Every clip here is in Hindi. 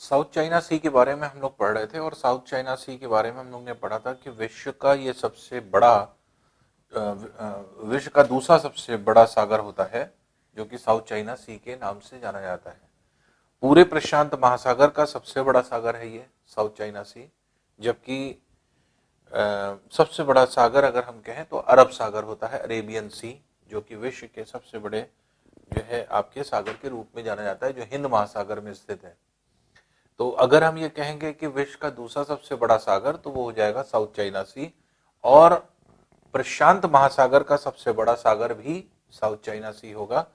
साउथ चाइना सी के बारे में हम लोग पढ़ रहे थे और साउथ चाइना सी के बारे में हम लोग ने पढ़ा था कि विश्व का ये सबसे बड़ा विश्व का दूसरा सबसे बड़ा सागर होता है जो कि साउथ चाइना सी के नाम से जाना जाता है। पूरे प्रशांत महासागर का सबसे बड़ा सागर है ये साउथ चाइना सी। जबकि सबसे बड़ा सागर अगर हम कहें तो अरब सागर होता है, अरेबियन सी, जो कि विश्व के सबसे बड़े जो है आपके सागर के रूप में जाना जाता है, जो हिंद महासागर में स्थित है। तो अगर हम ये कहेंगे कि विश्व का दूसरा सबसे बड़ा सागर तो वो हो जाएगा साउथ चाइना सी। और प्रशांत महासागर का सबसे बड़ा सागर भी साउथ चाइना सी होगा,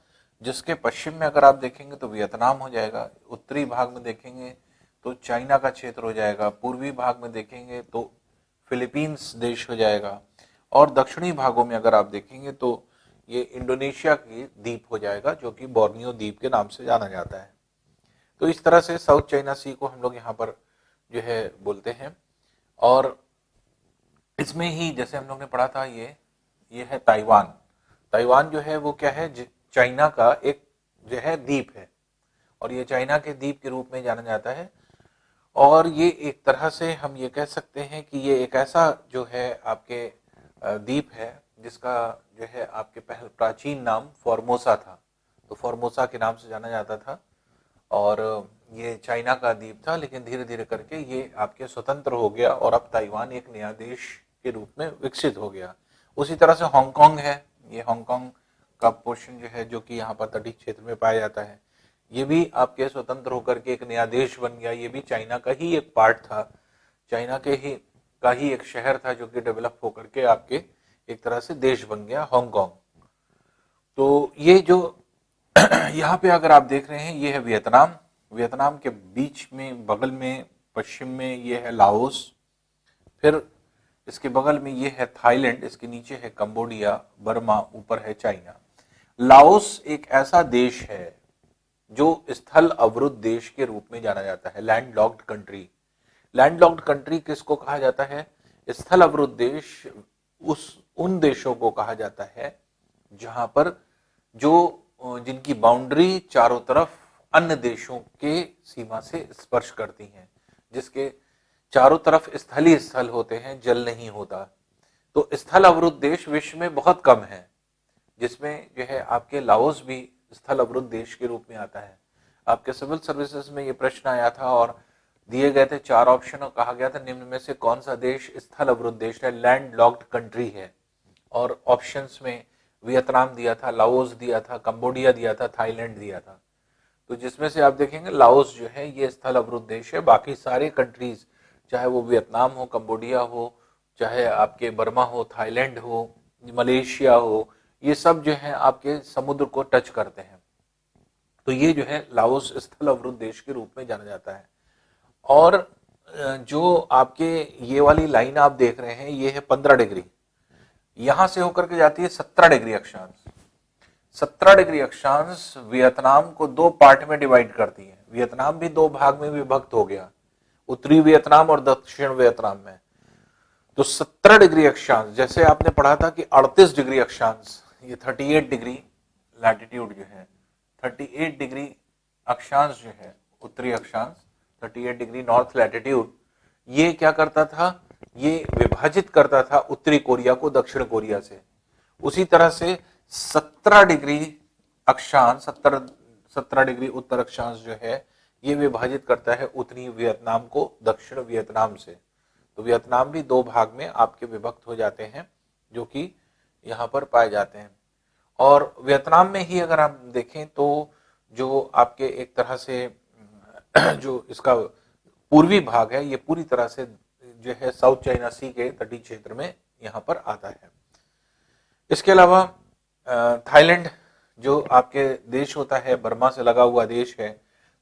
जिसके पश्चिम में अगर आप देखेंगे तो वियतनाम हो जाएगा, उत्तरी भाग में देखेंगे तो चाइना का क्षेत्र हो जाएगा, पूर्वी भाग में देखेंगे तो फिलीपींस देश हो जाएगा, और दक्षिणी भागों में अगर आप देखेंगे तो ये इंडोनेशिया की द्वीप हो जाएगा जो कि बोर्नियो द्वीप के नाम से जाना जाता है। तो इस तरह से साउथ चाइना सी को हम लोग यहाँ पर जो है बोलते हैं। और इसमें ही जैसे हम लोग ने पढ़ा था ये है ताइवान। ताइवान जो है वो क्या है, चाइना का एक जो है द्वीप है, और ये चाइना के द्वीप के रूप में जाना जाता है। और ये एक तरह से हम ये कह सकते हैं कि ये एक ऐसा जो है आपके द्वीप है जिसका जो है आपके पहले प्राचीन नाम फॉर्मोसा था। तो फॉर्मोसा के नाम से जाना जाता था और ये चाइना का द्वीप था, लेकिन धीरे धीरे करके ये आपके स्वतंत्र हो गया और अब ताइवान एक नया देश के रूप में विकसित हो गया। उसी तरह से हांगकांग है, ये हांगकांग का पोर्शन जो है जो कि यहाँ पर तटीय क्षेत्र में पाया जाता है, ये भी आपके स्वतंत्र होकर के एक नया देश बन गया। ये भी चाइना का ही एक पार्ट था, चाइना के ही का ही एक शहर था जो कि डेवलप होकर के आपके एक तरह से देश बन गया हांगकांग। तो ये जो यहाँ पे अगर आप देख रहे हैं ये है वियतनाम। वियतनाम के बीच में बगल में पश्चिम में ये है लाओस, फिर इसके बगल में ये है थाईलैंड, इसके नीचे है कंबोडिया, बर्मा, ऊपर है चाइना। लाओस एक ऐसा देश है जो स्थल अवरुद्ध देश के रूप में जाना जाता है, land locked country. Land locked country किसको कहा जाता है? स्थल अवरुद्ध देश उस उन देशों को कहा जाता है जहां पर जो जिनकी बाउंड्री चारों तरफ अन्य देशों के सीमा से स्पर्श करती हैं, जिसके चारों तरफ स्थलीय स्थल होते हैं, जल नहीं होता। तो स्थल अवरुद्ध देश विश्व में बहुत कम है, जिसमें जो है आपके लाओस भी स्थल अवरुद्ध देश के रूप में आता है। आपके सिविल सर्विसेज में ये प्रश्न आया था और दिए गए थे 4 ऑप्शन और कहा गया था निम्न में से कौन सा देश स्थल अवरुद्ध देश है, लैंड लॉक्ड कंट्री है। और ऑप्शंस में वियतनाम दिया था, लाओस दिया था, कंबोडिया दिया था, थाईलैंड दिया था। तो जिसमें से आप देखेंगे लाओस जो है ये स्थल अवरुद्ध देश है। बाकी सारे कंट्रीज, चाहे वो वियतनाम हो, कंबोडिया हो, चाहे आपके बर्मा हो, थाईलैंड हो, मलेशिया हो, ये सब जो है आपके समुद्र को टच करते हैं। तो ये जो है लाओस स्थल अवरुद्ध देश के रूप में जाना जाता है। और जो आपके ये वाली लाइन आप देख रहे हैं ये है 15 डिग्री, यहां से होकर के जाती है 17 डिग्री अक्षांश। 17 डिग्री अक्षांश वियतनाम को 2 पार्ट में डिवाइड करती है। वियतनाम भी 2 भाग में विभक्त हो गया, उत्तरी वियतनाम और दक्षिण वियतनाम में। तो 17 डिग्री अक्षांश, जैसे आपने पढ़ा था कि 38 डिग्री अक्षांश, ये 38 डिग्री लैटिट्यूड जो है, 38 डिग्री अक्षांश जो है उत्तरी अक्षांश, 38 डिग्री नॉर्थ लैटिट्यूड, ये क्या करता था, ये विभाजित करता था उत्तरी कोरिया को दक्षिण कोरिया से। उसी तरह से 17 डिग्री अक्षांश, 17 डिग्री उत्तर अक्षांश जो है ये विभाजित करता है उत्तरी वियतनाम को दक्षिण वियतनाम से। तो वियतनाम भी 2 भाग में आपके विभक्त हो जाते हैं जो कि यहाँ पर पाए जाते हैं। और वियतनाम में ही अगर आप देखें तो जो आपके एक तरह से जो इसका पूर्वी भाग है ये पूरी तरह से जो है साउथ चाइना सी के तटीय क्षेत्र में यहाँ पर आता है। इसके अलावा थाईलैंड जो आपके देश होता है, बर्मा से लगा हुआ देश है,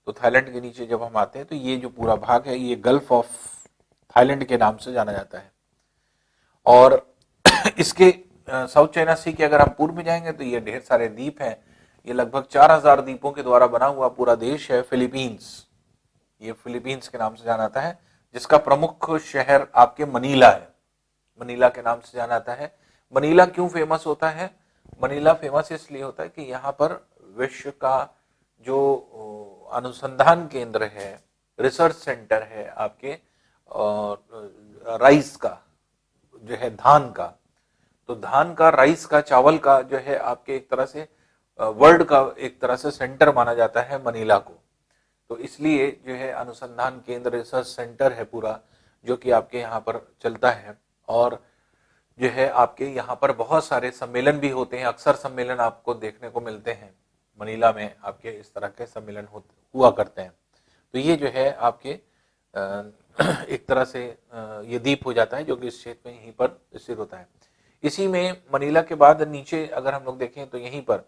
तो थाईलैंड के नीचे जब हम आते हैं तो ये जो पूरा भाग है ये गल्फ ऑफ थाईलैंड के नाम से जाना जाता है। और इसके साउथ चाइना सी के अगर हम पूर्व में जाएंगे तो ये ढेर सारे द्वीप हैं, ये लगभग 4000 द्वीपों के द्वारा बना हुआ पूरा देश है फिलीपींस। ये फिलीपींस के नाम से जाना जाता है, जिसका प्रमुख शहर आपके मनीला है, मनीला के नाम से जाना जाता है। मनीला क्यों फेमस होता है? मनीला फेमस इसलिए होता है कि यहाँ पर विश्व का जो अनुसंधान केंद्र है रिसर्च सेंटर है आपके राइस का, जो है धान का। तो धान का, राइस का, चावल का जो है आपके एक तरह से वर्ल्ड का एक तरह से सेंटर माना जाता है मनीला को। तो इसलिए जो है अनुसंधान केंद्र, रिसर्च सेंटर है पूरा, जो कि आपके यहाँ पर चलता है। और जो है आपके यहाँ पर बहुत सारे सम्मेलन भी होते हैं, अक्सर सम्मेलन आपको देखने को मिलते हैं मनीला में, आपके इस तरह के सम्मेलन हुआ करते हैं। तो ये जो है आपके एक तरह से ये द्वीप हो जाता है जो कि इस क्षेत्र में यहीं पर स्थित होता है। इसी में मनीला के बाद नीचे अगर हम लोग देखें तो यहीं पर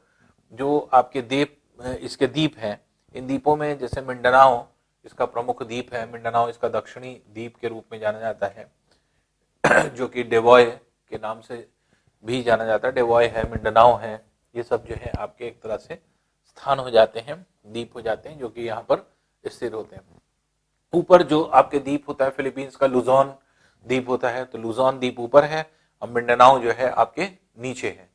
जो आपके द्वीप, इसके द्वीप हैं, इन द्वीपों में जैसे मिंडानाओ इसका प्रमुख द्वीप है। मिंडानाओ इसका दक्षिणी द्वीप के रूप में जाना जाता है, जो कि डेवॉय के नाम से भी जाना जाता है। डेवॉय है, मिंडानाओ है, ये सब जो है आपके एक तरह से स्थान हो जाते हैं, द्वीप हो जाते हैं, जो कि यहाँ पर स्थित होते हैं। ऊपर जो आपके द्वीप होता है फिलीपींस का लुजोन द्वीप होता है, तो लुजोन द्वीप ऊपर है और मिंडानाओ जो है आपके नीचे है।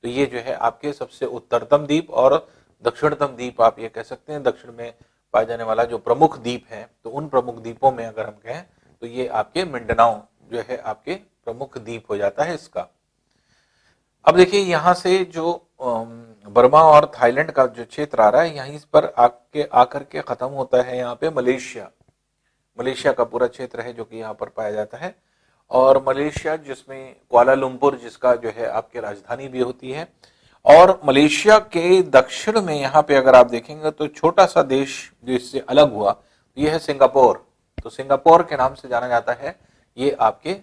तो ये जो है आपके सबसे उत्तरतम द्वीप और दक्षिणतम द्वीप आप ये कह सकते हैं, दक्षिण में पाया जाने वाला जो प्रमुख द्वीप है। तो उन प्रमुख द्वीपों में अगर हम कहें तो ये आपके मिंडानाओ जो है आपके प्रमुख द्वीप हो जाता है इसका। अब देखिए यहाँ से जो बर्मा और थाईलैंड का जो क्षेत्र आ रहा है, यहीं पर आकर के खत्म होता है यहाँ पे मलेशिया। मलेशिया का पूरा क्षेत्र है जो कि यहाँ पर पाया जाता है। और मलेशिया जिसमें कुआलालंपुर जिसका जो है आपकी राजधानी भी होती है। और मलेशिया के दक्षिण में यहाँ पे अगर आप देखेंगे तो छोटा सा देश जो इससे अलग हुआ ये है सिंगापुर। तो सिंगापुर के नाम से जाना जाता है ये आपके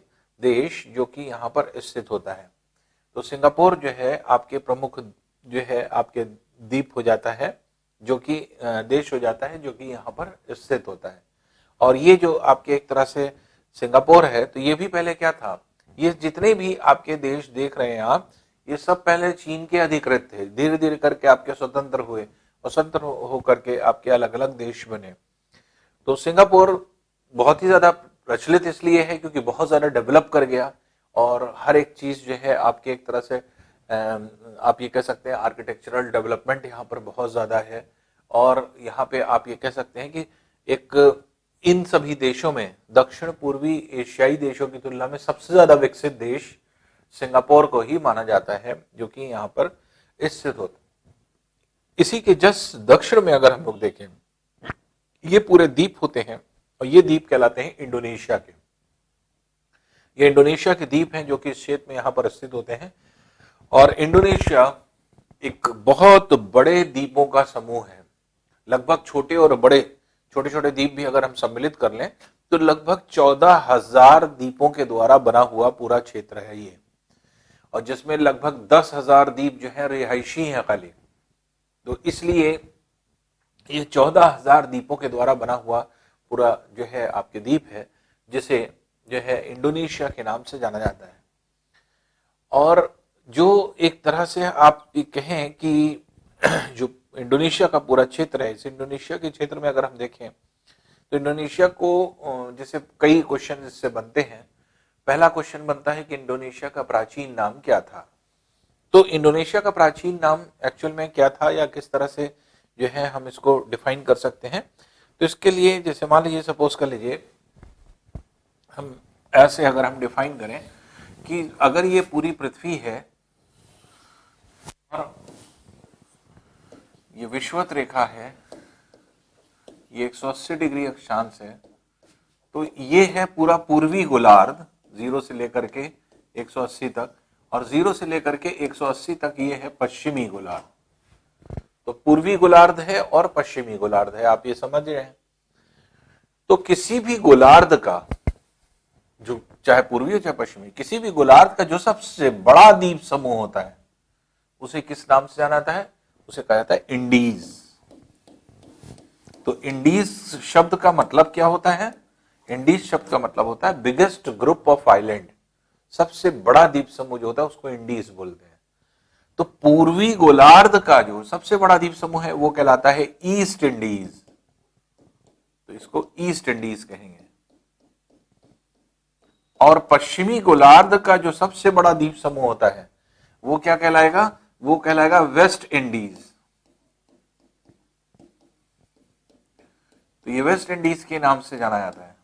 देश जो कि यहाँ पर स्थित होता है। तो सिंगापुर जो है आपके प्रमुख जो है आपके द्वीप हो जाता है, जो कि देश हो जाता है जो कि यहाँ पर स्थित होता है। और ये जो आपके एक तरह से सिंगापुर है, तो ये भी पहले क्या था, ये जितने भी आपके देश देख रहे हैं आप, ये सब पहले चीन के अधिकृत थे। धीरे धीरे करके आपके स्वतंत्र हुए और स्वतंत्र होकर के आपके अलग अलग देश बने। तो सिंगापुर बहुत ही ज्यादा प्रचलित इसलिए है क्योंकि बहुत ज्यादा डेवलप कर गया और हर एक चीज जो है आपके एक तरह से आप ये कह सकते हैं आर्किटेक्चरल डेवलपमेंट यहाँ पर बहुत ज्यादा है। और यहाँ पे आप ये कह सकते हैं कि एक इन सभी देशों में दक्षिण पूर्वी एशियाई देशों की तुलना में सबसे ज्यादा विकसित देश सिंगापुर को ही माना जाता है, जो कि यहाँ पर स्थित होता है। इसी के जस्ट दक्षिण में अगर हम लोग देखें, ये पूरे द्वीप होते हैं और ये द्वीप कहलाते हैं इंडोनेशिया के। ये इंडोनेशिया के द्वीप हैं जो कि इस क्षेत्र में यहाँ पर स्थित होते हैं। और इंडोनेशिया एक बहुत बड़े द्वीपों का समूह है। लगभग छोटे और बड़े, छोटे छोटे द्वीप भी अगर हम सम्मिलित कर लें तो लगभग 14,000 द्वीपों के द्वारा बना हुआ पूरा क्षेत्र है ये। और जिसमें लगभग 10,000 द्वीप जो है रिहायशी हैं खाली। तो इसलिए ये 14,000 द्वीपों के द्वारा बना हुआ पूरा जो है आपके द्वीप है, जिसे जो है इंडोनेशिया के नाम से जाना जाता है। और जो एक तरह से आप कहें कि जो इंडोनेशिया का पूरा क्षेत्र है, इस इंडोनेशिया के क्षेत्र में अगर हम देखें तो इंडोनेशिया को जैसे कई क्वेश्चन इससे बनते हैं। पहला क्वेश्चन बनता है कि इंडोनेशिया का प्राचीन नाम क्या था। तो इंडोनेशिया का प्राचीन नाम एक्चुअल में क्या था या किस तरह से जो है हम इसको डिफाइन कर सकते हैं। तो इसके लिए जैसे मान लीजिए, सपोज कर लीजिए हम ऐसे अगर हम डिफाइन करें कि अगर ये पूरी पृथ्वी है और ये विषुवत रेखा है, ये 180 डिग्री अक्षांश है, तो ये है पूरा पूर्वी गोलार्ध 0 से लेकर के 180 तक, और 0 से लेकर के 180 तक ये है पश्चिमी गोलार्ध। तो पूर्वी गोलार्ध है और पश्चिमी गोलार्ध है, आप ये समझ रहे हैं। तो किसी भी गोलार्ध का जो चाहे पूर्वी हो चाहे पश्चिमी, किसी भी गोलार्ध का जो सबसे बड़ा द्वीप समूह होता है उसे किस नाम से जाना जाता है, उसे कहा जाता है इंडीज। तो इंडीज शब्द का मतलब क्या होता है, इंडीज शब्द का मतलब होता है बिगेस्ट ग्रुप ऑफ आइलैंड। सबसे बड़ा द्वीप समूह जो होता है उसको इंडीज बोलते हैं। तो पूर्वी गोलार्ध का जो सबसे बड़ा द्वीप समूह है वो कहलाता है ईस्ट इंडीज। तो इसको ईस्ट इंडीज कहेंगे। और पश्चिमी गोलार्ध का जो सबसे बड़ा द्वीप समूह होता है वो क्या कहलाएगा, वो कहलाएगा वेस्ट इंडीज। तो तो ये वेस्ट इंडीज के नाम से जाना जाता है।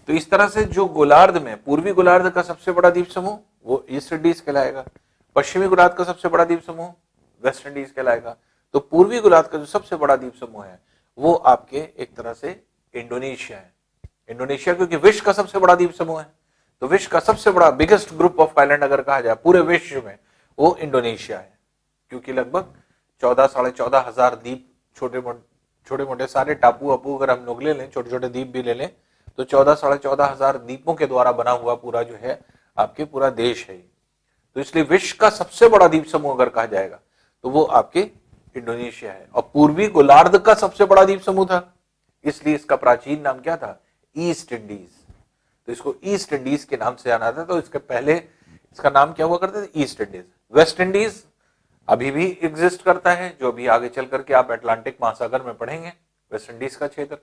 तो इस तरह से जो गोलार्ध में, पूर्वी गोलार्ध का सबसे बड़ा द्वीप समूह वो ईस्ट इंडीज कहलाएगा, पश्चिमी गोलार्ध का सबसे बड़ा द्वीप समूह वेस्ट इंडीज कहलाएगा। तो पूर्वी गोलार्ध का जो सबसे बड़ा द्वीप समूह है वो आपके एक तरह से इंडोनेशिया है। इंडोनेशिया क्योंकि विश्व का सबसे बड़ा द्वीप समूह है, तो विश्व का सबसे बड़ा बिगेस्ट ग्रुप ऑफ आइलैंड अगर कहा जाए पूरे विश्व में, वो इंडोनेशिया है। क्योंकि लगभग 14 साढ़े 14,000 द्वीप, छोटे मोटे सारे टापू अपू अगर हम लोग ले लें, छोटे छोटे द्वीप भी ले लें, तो 14 साढ़े 14,000 द्वीपों के द्वारा बना हुआ पूरा जो है आपके पूरा देश है। तो इसलिए विश्व का सबसे बड़ा द्वीप समूह अगर कहा जाएगा तो वो आपके इंडोनेशिया है। और पूर्वी गोलार्ध का सबसे बड़ा द्वीप समूह था, इसलिए इसका प्राचीन नाम क्या था, ईस्ट इंडीज। तो इसको ईस्ट इंडीज के नाम से जाना था। तो इसके पहले इसका नाम क्या हुआ करता था, ईस्ट इंडीज। वेस्ट इंडीज अभी भी एग्जिस्ट करता है, जो भी आगे चल करके आप अटलांटिक महासागर में पढ़ेंगे वेस्ट इंडीज का क्षेत्र।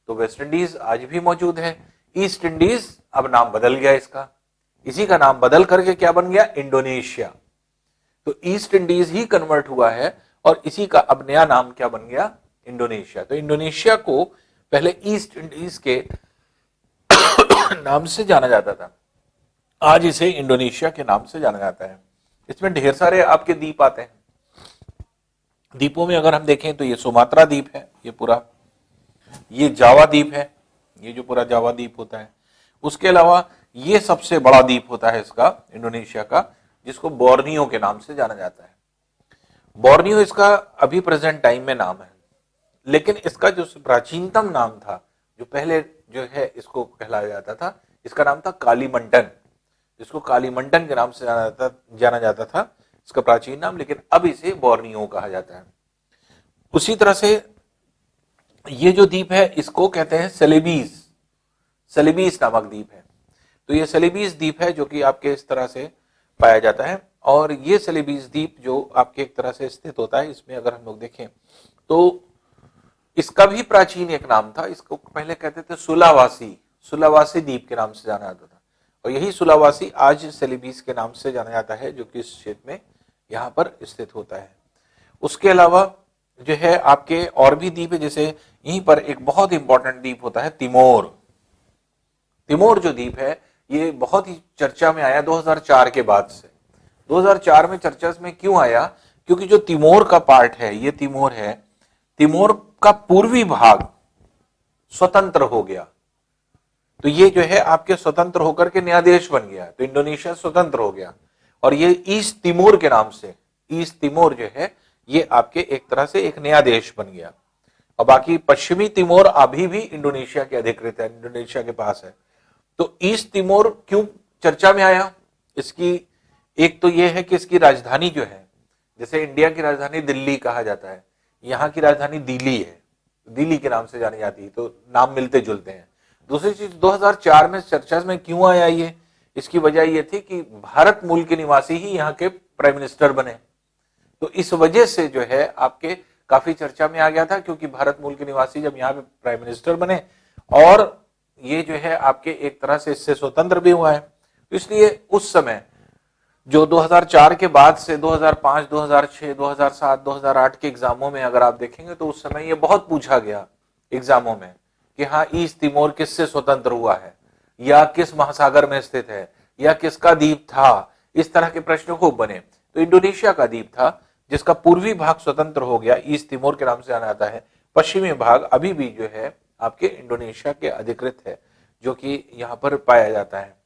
तो वेस्ट इंडीज आज भी मौजूद है। ईस्ट इंडीज अब नाम बदल गया इसका, इसी का नाम बदल करके क्या बन गया, इंडोनेशिया। तो ईस्ट इंडीज ही कन्वर्ट हुआ है और इसी का अब नया नाम क्या बन गया, इंडोनेशिया। तो इंडोनेशिया को पहले ईस्ट इंडीज के नाम से जाना जाता था, आज इसे इंडोनेशिया के नाम से जाना जाता है। इसमें ढेर सारे आपके द्वीप आते हैं। द्वीपों में अगर हम देखें तो ये सुमात्रा द्वीप है, ये पूरा, ये जावा द्वीप है, ये जो पूरा जावा द्वीप होता है। उसके अलावा ये सबसे बड़ा द्वीप होता है इसका इंडोनेशिया का, जिसको बोर्नियो के नाम से जाना जाता है। बोर्नियो इसका अभी प्रेजेंट टाइम में नाम है, लेकिन इसका जो प्राचीनतम नाम था, जो पहले जो है इसको कहलाया जाता था, इसका नाम था कालीमंडन, जिसको कालीमंडन के नाम से जाना जाता था इसका प्राचीन नाम, लेकिन अब इसे बोर्नियो कहा जाता है। उसी तरह से ये जो द्वीप है इसको कहते हैं सेलेबीज, सेलेबीज नामक द्वीप है। तो ये सेलेबीज द्वीप है जो कि आपके इस तरह से पाया जाता है। और ये सेलेबीज द्वीप जो आपके एक तरह से स्थित होता है, इसमें अगर हम लोग देखें तो इसका भी प्राचीन एक नाम था, इसको पहले कहते थे सुलावासी, सुलावासी द्वीप के नाम से जाना जाता था। और यही सुलावासी आज सेलेबीज के नाम से जाना जाता है, जो कि इस क्षेत्र में यहाँ पर स्थित होता है। उसके अलावा जो है आपके और भी द्वीप है, जैसे यहीं पर एक बहुत इंपॉर्टेंट द्वीप होता है तिमोर। तिमोर जो द्वीप है ये बहुत ही चर्चा में आया 2004 के बाद से। 2004 में चर्चा में क्यों आया, क्योंकि जो तिमोर का पार्ट है, ये तिमोर है, तिमोर का पूर्वी भाग स्वतंत्र हो गया। तो ये जो है आपके स्वतंत्र होकर के नया देश बन गया, तो इंडोनेशिया स्वतंत्र हो गया और ये ईस्ट तिमोर के नाम से, ईस्ट तिमोर जो है ये आपके एक तरह से एक नया देश बन गया। और बाकी पश्चिमी तिमोर अभी भी इंडोनेशिया के अधिकृत है, इंडोनेशिया के पास है। तो ईस्ट तिमोर क्यों चर्चा में आया, इसकी एक तो ये है कि इसकी राजधानी जो है, जैसे इंडिया की राजधानी दिल्ली कहा जाता है, यहाँ की राजधानी दिल्ली है, दिल्ली के नाम से जानी जाती है, तो नाम मिलते जुलते हैं। दूसरी चीज 2004 में चर्चा में क्यों आया ये, इसकी वजह ये थी कि भारत मूल के निवासी ही यहाँ के प्राइम मिनिस्टर बने। तो इस वजह से जो है आपके काफी चर्चा में आ गया था, क्योंकि भारत मूल के निवासी जब यहाँ पे प्राइम मिनिस्टर बने और ये जो है आपके एक तरह से इससे स्वतंत्र भी हुआ है, तो इसलिए उस समय जो 2004 के बाद से 2005, 2006, 2007, 2008 के एग्जामों में अगर आप देखेंगे तो उस समय ये बहुत पूछा गया एग्जामों में कि हाँ ईस्ट तिमोर किससे स्वतंत्र हुआ है, या किस महासागर में स्थित है, या किसका द्वीप था, इस तरह के प्रश्न खूब बने। तो इंडोनेशिया का द्वीप था जिसका पूर्वी भाग स्वतंत्र हो गया, ईस्ट तिमोर के नाम से जाना जाता है। पश्चिमी भाग अभी भी जो है आपके इंडोनेशिया के अधिकृत है, जो कि यहाँ पर पाया जाता है।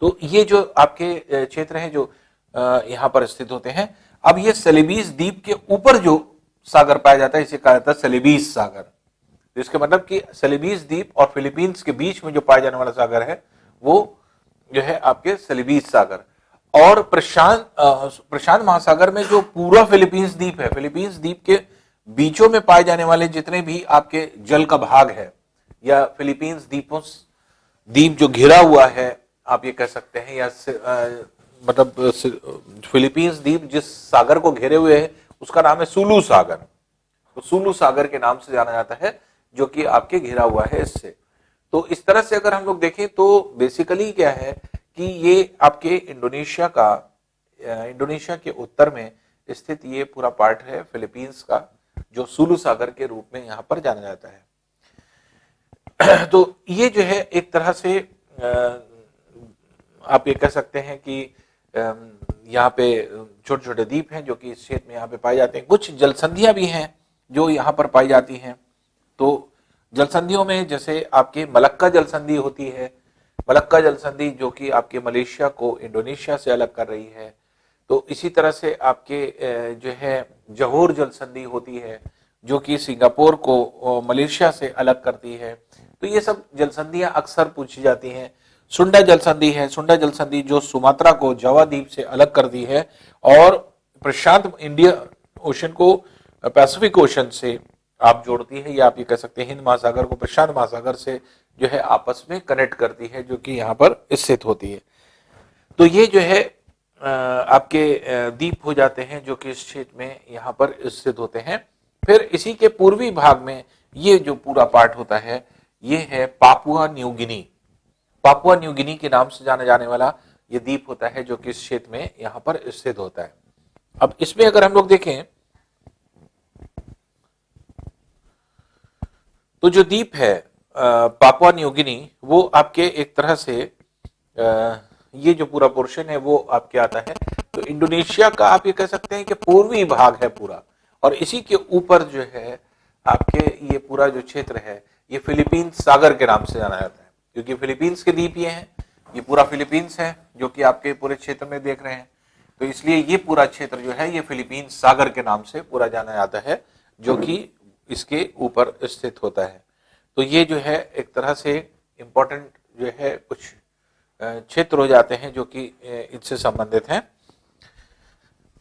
तो ये जो आपके क्षेत्र हैं जो यहाँ पर स्थित होते हैं। अब ये सेलेबीज द्वीप के ऊपर जो सागर पाया जाता है इसे कहा जाता है सेलेबीज सागर। तो इसके मतलब कि सेलेबीज द्वीप और फिलीपींस के बीच में जो पाया जाने वाला सागर है वो जो है आपके सेलेबीज सागर। और प्रशांत महासागर में जो पूरा फिलीपींस द्वीप है, फिलीपींस द्वीप के बीचों में पाए जाने वाले जितने भी आपके जल का भाग है, या फिलीपींस द्वीप जो घिरा हुआ है आप ये कह सकते हैं, या मतलब फिलीपींस द्वीप जिस सागर को घेरे हुए है उसका नाम है सुलू सागर। तो सुलू सागर के नाम से जाना जाता है, जो कि आपके घिरा हुआ है इससे। तो इस तरह से अगर हम लोग देखें तो बेसिकली क्या है कि ये आपके इंडोनेशिया के उत्तर में स्थित ये पूरा पार्ट है फिलीपींस का, जो सुलू सागर के रूप में यहाँ पर जाना जाता है। तो ये जो है एक तरह से आप ये कह सकते हैं कि यहाँ पे छोटे छोटे द्वीप हैं जो कि इस क्षेत्र में यहाँ पे पाए जाते हैं। कुछ जलसंधियां भी हैं जो यहाँ पर पाई जाती हैं। तो जलसंधियों में जैसे आपके मलक्का जलसंधि होती है, मलक्का जलसंधि जो कि आपके मलेशिया को इंडोनेशिया से अलग कर रही है। तो इसी तरह से आपके जो है जोहोर जलसंधि होती है जो कि सिंगापुर को मलेशिया से अलग करती है। तो ये सब जलसंधियां अक्सर पूछी जाती हैं। सुंडा जलसंधि है, सुंडा जलसंधि जो सुमात्रा को जावा द्वीप से अलग कर दी है और प्रशांत इंडिया ओशन को पैसिफिक ओशन से आप जोड़ती है, या आप ये कह सकते हैं हिंद महासागर को प्रशांत महासागर से जो है आपस में कनेक्ट करती है, जो कि यहाँ पर स्थित होती है। तो ये जो है आपके द्वीप हो जाते हैं जो कि इस क्षेत्र में यहाँ पर स्थित होते हैं। फिर इसी के पूर्वी भाग में ये जो पूरा पार्ट होता है ये है Papua New Guinea. Papua New Guinea के नाम से जाने जाने वाला ये द्वीप होता है जो कि इस क्षेत्र में यहाँ पर स्थित होता है। अब इसमें अगर हम लोग देखें तो जो द्वीप है पापुआ न्यू गिनी वो आपके एक तरह से ये जो पूरा पोर्शन है वो आपके आता है तो इंडोनेशिया का आप ये कह सकते हैं कि पूर्वी भाग है पूरा, और इसी के ऊपर जो है आपके ये पूरा जो क्षेत्र है ये फिलीपींस सागर के नाम से जाना जाता है, क्योंकि फिलीपींस के द्वीप ये हैं, ये पूरा फिलीपींस है जो कि आपके पूरे क्षेत्र में देख रहे हैं। तो इसलिए ये पूरा क्षेत्र जो है ये फिलीपींस सागर के नाम से पूरा जाना जाता है जो कि इसके ऊपर स्थित होता है। तो ये जो है एक तरह से इंपॉर्टेंट जो है कुछ क्षेत्र हो जाते हैं जो कि इससे संबंधित हैं।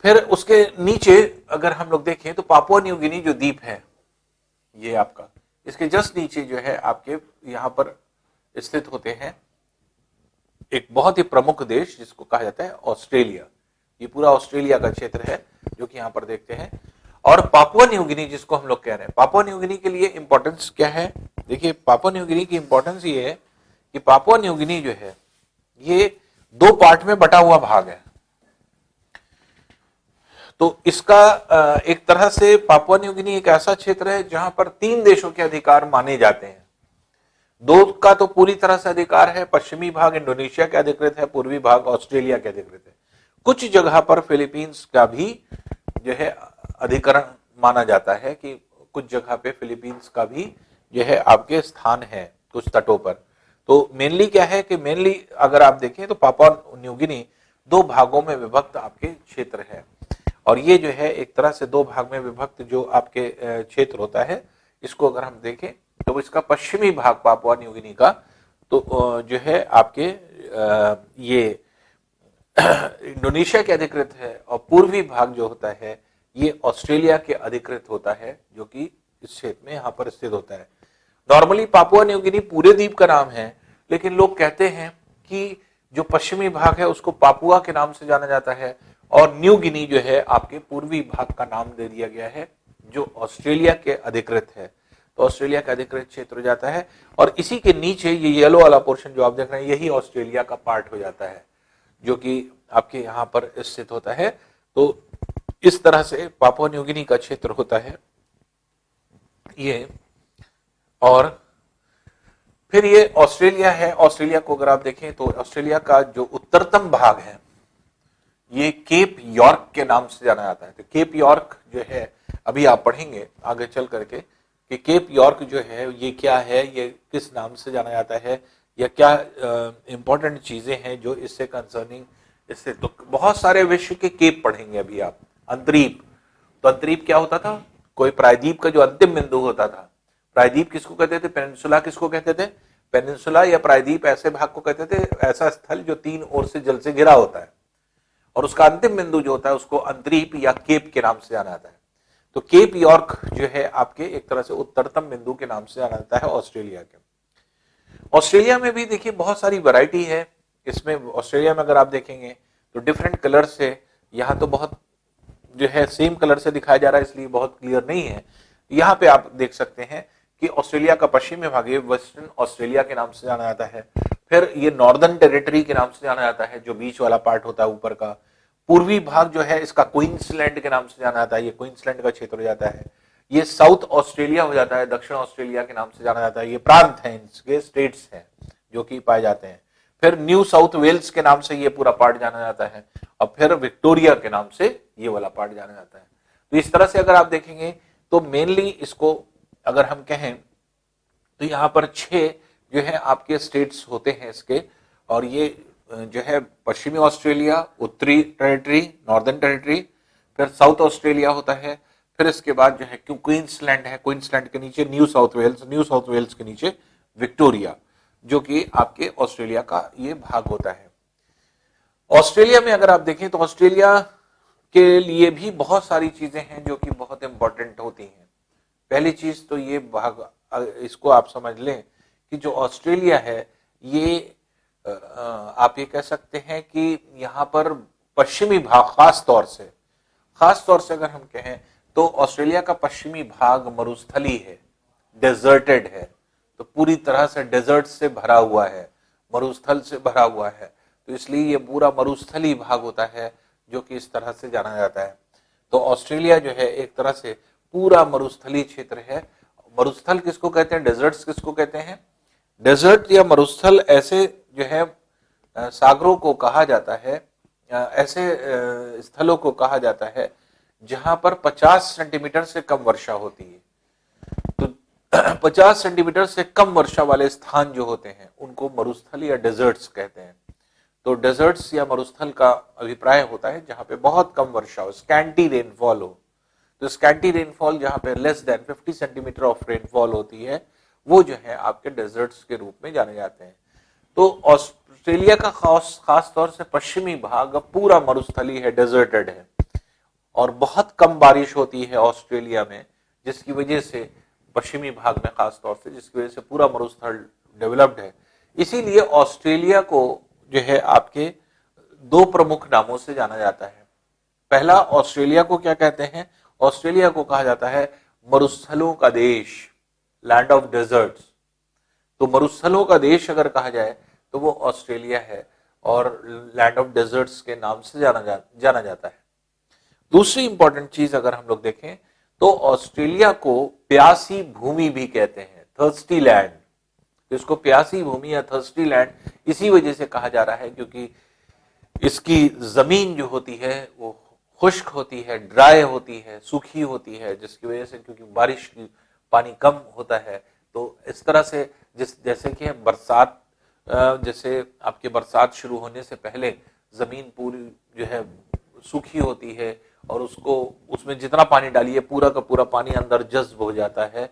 फिर उसके नीचे अगर हम लोग देखें तो पापुआ न्यू गिनी जो द्वीप है ये आपका, इसके जस्ट नीचे जो है आपके यहाँ पर स्थित होते हैं एक बहुत ही प्रमुख देश जिसको कहा जाता है ऑस्ट्रेलिया। ये पूरा ऑस्ट्रेलिया का क्षेत्र है जो कि यहाँ पर देखते हैं। और पापुआ न्यू गिनी जिसको हम लोग कह रहे हैं, पापुआ न्यू गिनी के लिए इंपॉर्टेंस क्या है? देखिए पापुआ न्यू गिनी की इंपॉर्टेंस ये है कि पापुआ न्यू गिनी जो है ये दो पार्ट में बटा हुआ भाग है। तो इसका एक तरह से पापुआ न्यू गिनी एक ऐसा क्षेत्र है जहां पर 3 देशों के अधिकार माने जाते हैं। 2 का तो पूरी तरह से अधिकार है, पश्चिमी भाग इंडोनेशिया के अधिकृत है, पूर्वी भाग ऑस्ट्रेलिया के अधिकृत है। कुछ जगह पर फिलीपींस का भी जो है अधिकरण माना जाता है कि कुछ जगह पे फिलीपींस का भी जो है आपके स्थान है कुछ तटों पर। तो मेनली क्या है कि मेनली अगर आप देखें तो पापुआ न्यू गिनी 2 भागों में विभक्त आपके क्षेत्र है, और ये जो है एक तरह से 2 भाग में विभक्त जो आपके क्षेत्र होता है इसको अगर हम देखें तो इसका पश्चिमी भाग पापुआ न्यू गिनी का तो जो है आपके ये इंडोनेशिया के अधिकृत है, और पूर्वी भाग जो होता है ये ऑस्ट्रेलिया के अधिकृत होता है जो कि इस क्षेत्र में यहाँ पर स्थित होता है। नॉर्मली पापुआ न्यू गिनी पूरे द्वीप का नाम है, लेकिन लोग कहते हैं कि जो पश्चिमी भाग है उसको पापुआ के नाम से जाना जाता है, और न्यू गिनी जो है आपके पूर्वी भाग का नाम दे दिया गया है जो ऑस्ट्रेलिया के अधिकृत है। तो ऑस्ट्रेलिया का अधिकृत क्षेत्र हो जाता है, और इसी के नीचे ये येलो वाला पोर्शन जो आप देख रहे हैं यही ऑस्ट्रेलिया का पार्ट हो जाता है जो कि आपके यहाँ पर स्थित होता है। तो इस तरह से पापुआ न्यू गिनी का क्षेत्र होता है ये। और फिर ये ऑस्ट्रेलिया है। ऑस्ट्रेलिया को अगर आप देखें तो ऑस्ट्रेलिया का जो उत्तरतम भाग है ये केप यॉर्क के नाम से जाना जाता है। तो केप यॉर्क जो है अभी आप पढ़ेंगे आगे चल करके कि केप यॉर्क जो है ये क्या है, ये किस नाम से जाना जाता है, या क्या इंपॉर्टेंट चीजें हैं जो इससे कंसर्निंग इससे। तो बहुत सारे विश्व के केप पढ़ेंगे अभी आप। अंतरीप, तो अंतरीप क्या होता था? कोई प्रायद्वीप का जो अंतिम बिंदु होता था। प्रायद्वीप किसको कहते थे? पेनिनसुला किसको कहते थे? पेनिनसुला या प्रायद्वीप ऐसे भाग को कहते थे, ऐसा स्थल जो 3 ओर से जल से घिरा होता है, और उसका अंतिम बिंदु जो होता है उसको अंतरीप या केप के नाम से जाना जाता है। तो केप यॉर्क जो है आपके एक तरह से उत्तरतम बिंदु के नाम से जाना जाता है ऑस्ट्रेलिया के। ऑस्ट्रेलिया में भी देखिए बहुत सारी वैरायटी है। इसमें ऑस्ट्रेलिया में अगर आप देखेंगे तो डिफरेंट कलर से, यहाँ तो बहुत जो है सेम कलर से दिखाया जा रहा है इसलिए बहुत क्लियर नहीं है। यहाँ पे आप देख सकते हैं कि ऑस्ट्रेलिया का पश्चिमी भाग ये वेस्टर्न ऑस्ट्रेलिया के नाम से जाना जाता है। फिर ये नॉर्दर्न टेरिटरी के नाम से जाना जाता है जो बीच वाला पार्ट होता है ऊपर का। पूर्वी भाग जो है इसका क्वींसलैंड के नाम से जाना जाता है, ये क्वींसलैंड का क्षेत्र हो जाता है। ये साउथ ऑस्ट्रेलिया हो जाता है, दक्षिण ऑस्ट्रेलिया के नाम से जाना जाता है। ये प्रांत हैं, इनके स्टेट्स हैं जो कि पाए जाते हैं। फिर न्यू साउथ वेल्स के नाम से ये पूरा पार्ट जाना जाता है, और फिर विक्टोरिया के नाम से ये वाला पार्ट जाना जाता है। तो इस तरह से अगर आप देखेंगे तो मेनली इसको अगर हम कहें तो यहाँ पर 6 जो है आपके स्टेट्स होते हैं इसके, और ये जो है पश्चिमी ऑस्ट्रेलिया, उत्तरी टेरिटरी, नॉर्दर्न टेरिटरी, फिर साउथ ऑस्ट्रेलिया होता है, फिर इसके बाद जो है क्वींसलैंड है, क्वींसलैंड के नीचे New South Wales, New South Wales के नीचे विक्टोरिया, जो कि आपके ऑस्ट्रेलिया का ये भाग होता है। ऑस्ट्रेलिया में अगर आप देखें तो ऑस्ट्रेलिया के लिए भी बहुत सारी चीजें हैं जो कि बहुत इंपॉर्टेंट होती हैं। पहली चीज तो ये भाग, इसको आप समझ लें कि जो ऑस्ट्रेलिया है ये आप ये कह सकते हैं कि यहाँ पर पश्चिमी भाग खास तौर से अगर हम कहें तो ऑस्ट्रेलिया का पश्चिमी भाग मरुस्थली है, डेजर्टेड है, तो पूरी तरह से डेजर्ट से भरा हुआ है, मरुस्थल से भरा हुआ है, तो इसलिए ये पूरा मरुस्थली भाग होता है जो कि इस तरह से जाना जाता है। तो ऑस्ट्रेलिया जो है एक तरह से पूरा मरुस्थली क्षेत्र है। मरुस्थल किसको कहते हैं, डेजर्ट्स किसको कहते हैं? डेजर्ट या मरुस्थल ऐसे जो है सागरों को कहा जाता है, ऐसे स्थलों को कहा जाता है जहां पर 50 सेंटीमीटर से कम वर्षा होती है। तो 50 सेंटीमीटर से कम वर्षा वाले स्थान जो होते हैं उनको मरुस्थल या डेजर्ट्स कहते हैं। तो डेजर्ट्स या मरुस्थल का अभिप्राय होता है जहां पे बहुत कम वर्षा हो, स्कैंटी रेनफॉल हो। तो स्कैंटी रेनफॉल जहां पे less than 50 centimetre of rainfall होती है, वो जो है आपके डेजर्ट्स के रूप में जाने जाते हैं। तो ऑस्ट्रेलिया का खास तौर से पश्चिमी भाग पूरा मरुस्थली है, डेजर्टेड है, और बहुत कम बारिश होती है ऑस्ट्रेलिया में, जिसकी वजह से पश्चिमी भाग में खास तौर से, जिसकी वजह से पूरा मरुस्थल डेवलप्ड है। इसीलिए ऑस्ट्रेलिया को जो है आपके 2 प्रमुख नामों से जाना जाता है। पहला, ऑस्ट्रेलिया को क्या कहते हैं? ऑस्ट्रेलिया को कहा जाता है मरुस्थलों का देश, लैंड ऑफ डेजर्ट्स। तो मरुस्थलों का देश अगर कहा जाए तो वो ऑस्ट्रेलिया है, और लैंड ऑफ डेजर्ट्स के नाम से जाना जाता है। दूसरी इंपॉर्टेंट चीज अगर हम लोग देखें तो ऑस्ट्रेलिया को प्यासी भूमि भी कहते हैं, थर्स्टी लैंड। इसको प्यासी भूमि या थर्स्टी लैंड इसी वजह से कहा जा रहा है क्योंकि इसकी जमीन जो होती है वो खुश्क होती है, ड्राई होती है, सूखी होती है, जिसकी वजह से क्योंकि बारिश की पानी कम होता है, तो इस तरह से जैसे कि बरसात, जैसे आपके बरसात शुरू होने से पहले जमीन पूरी जो है सूखी होती है और उसमें जितना पानी डालिए पूरा का पूरा पानी अंदर जज्ब हो जाता है।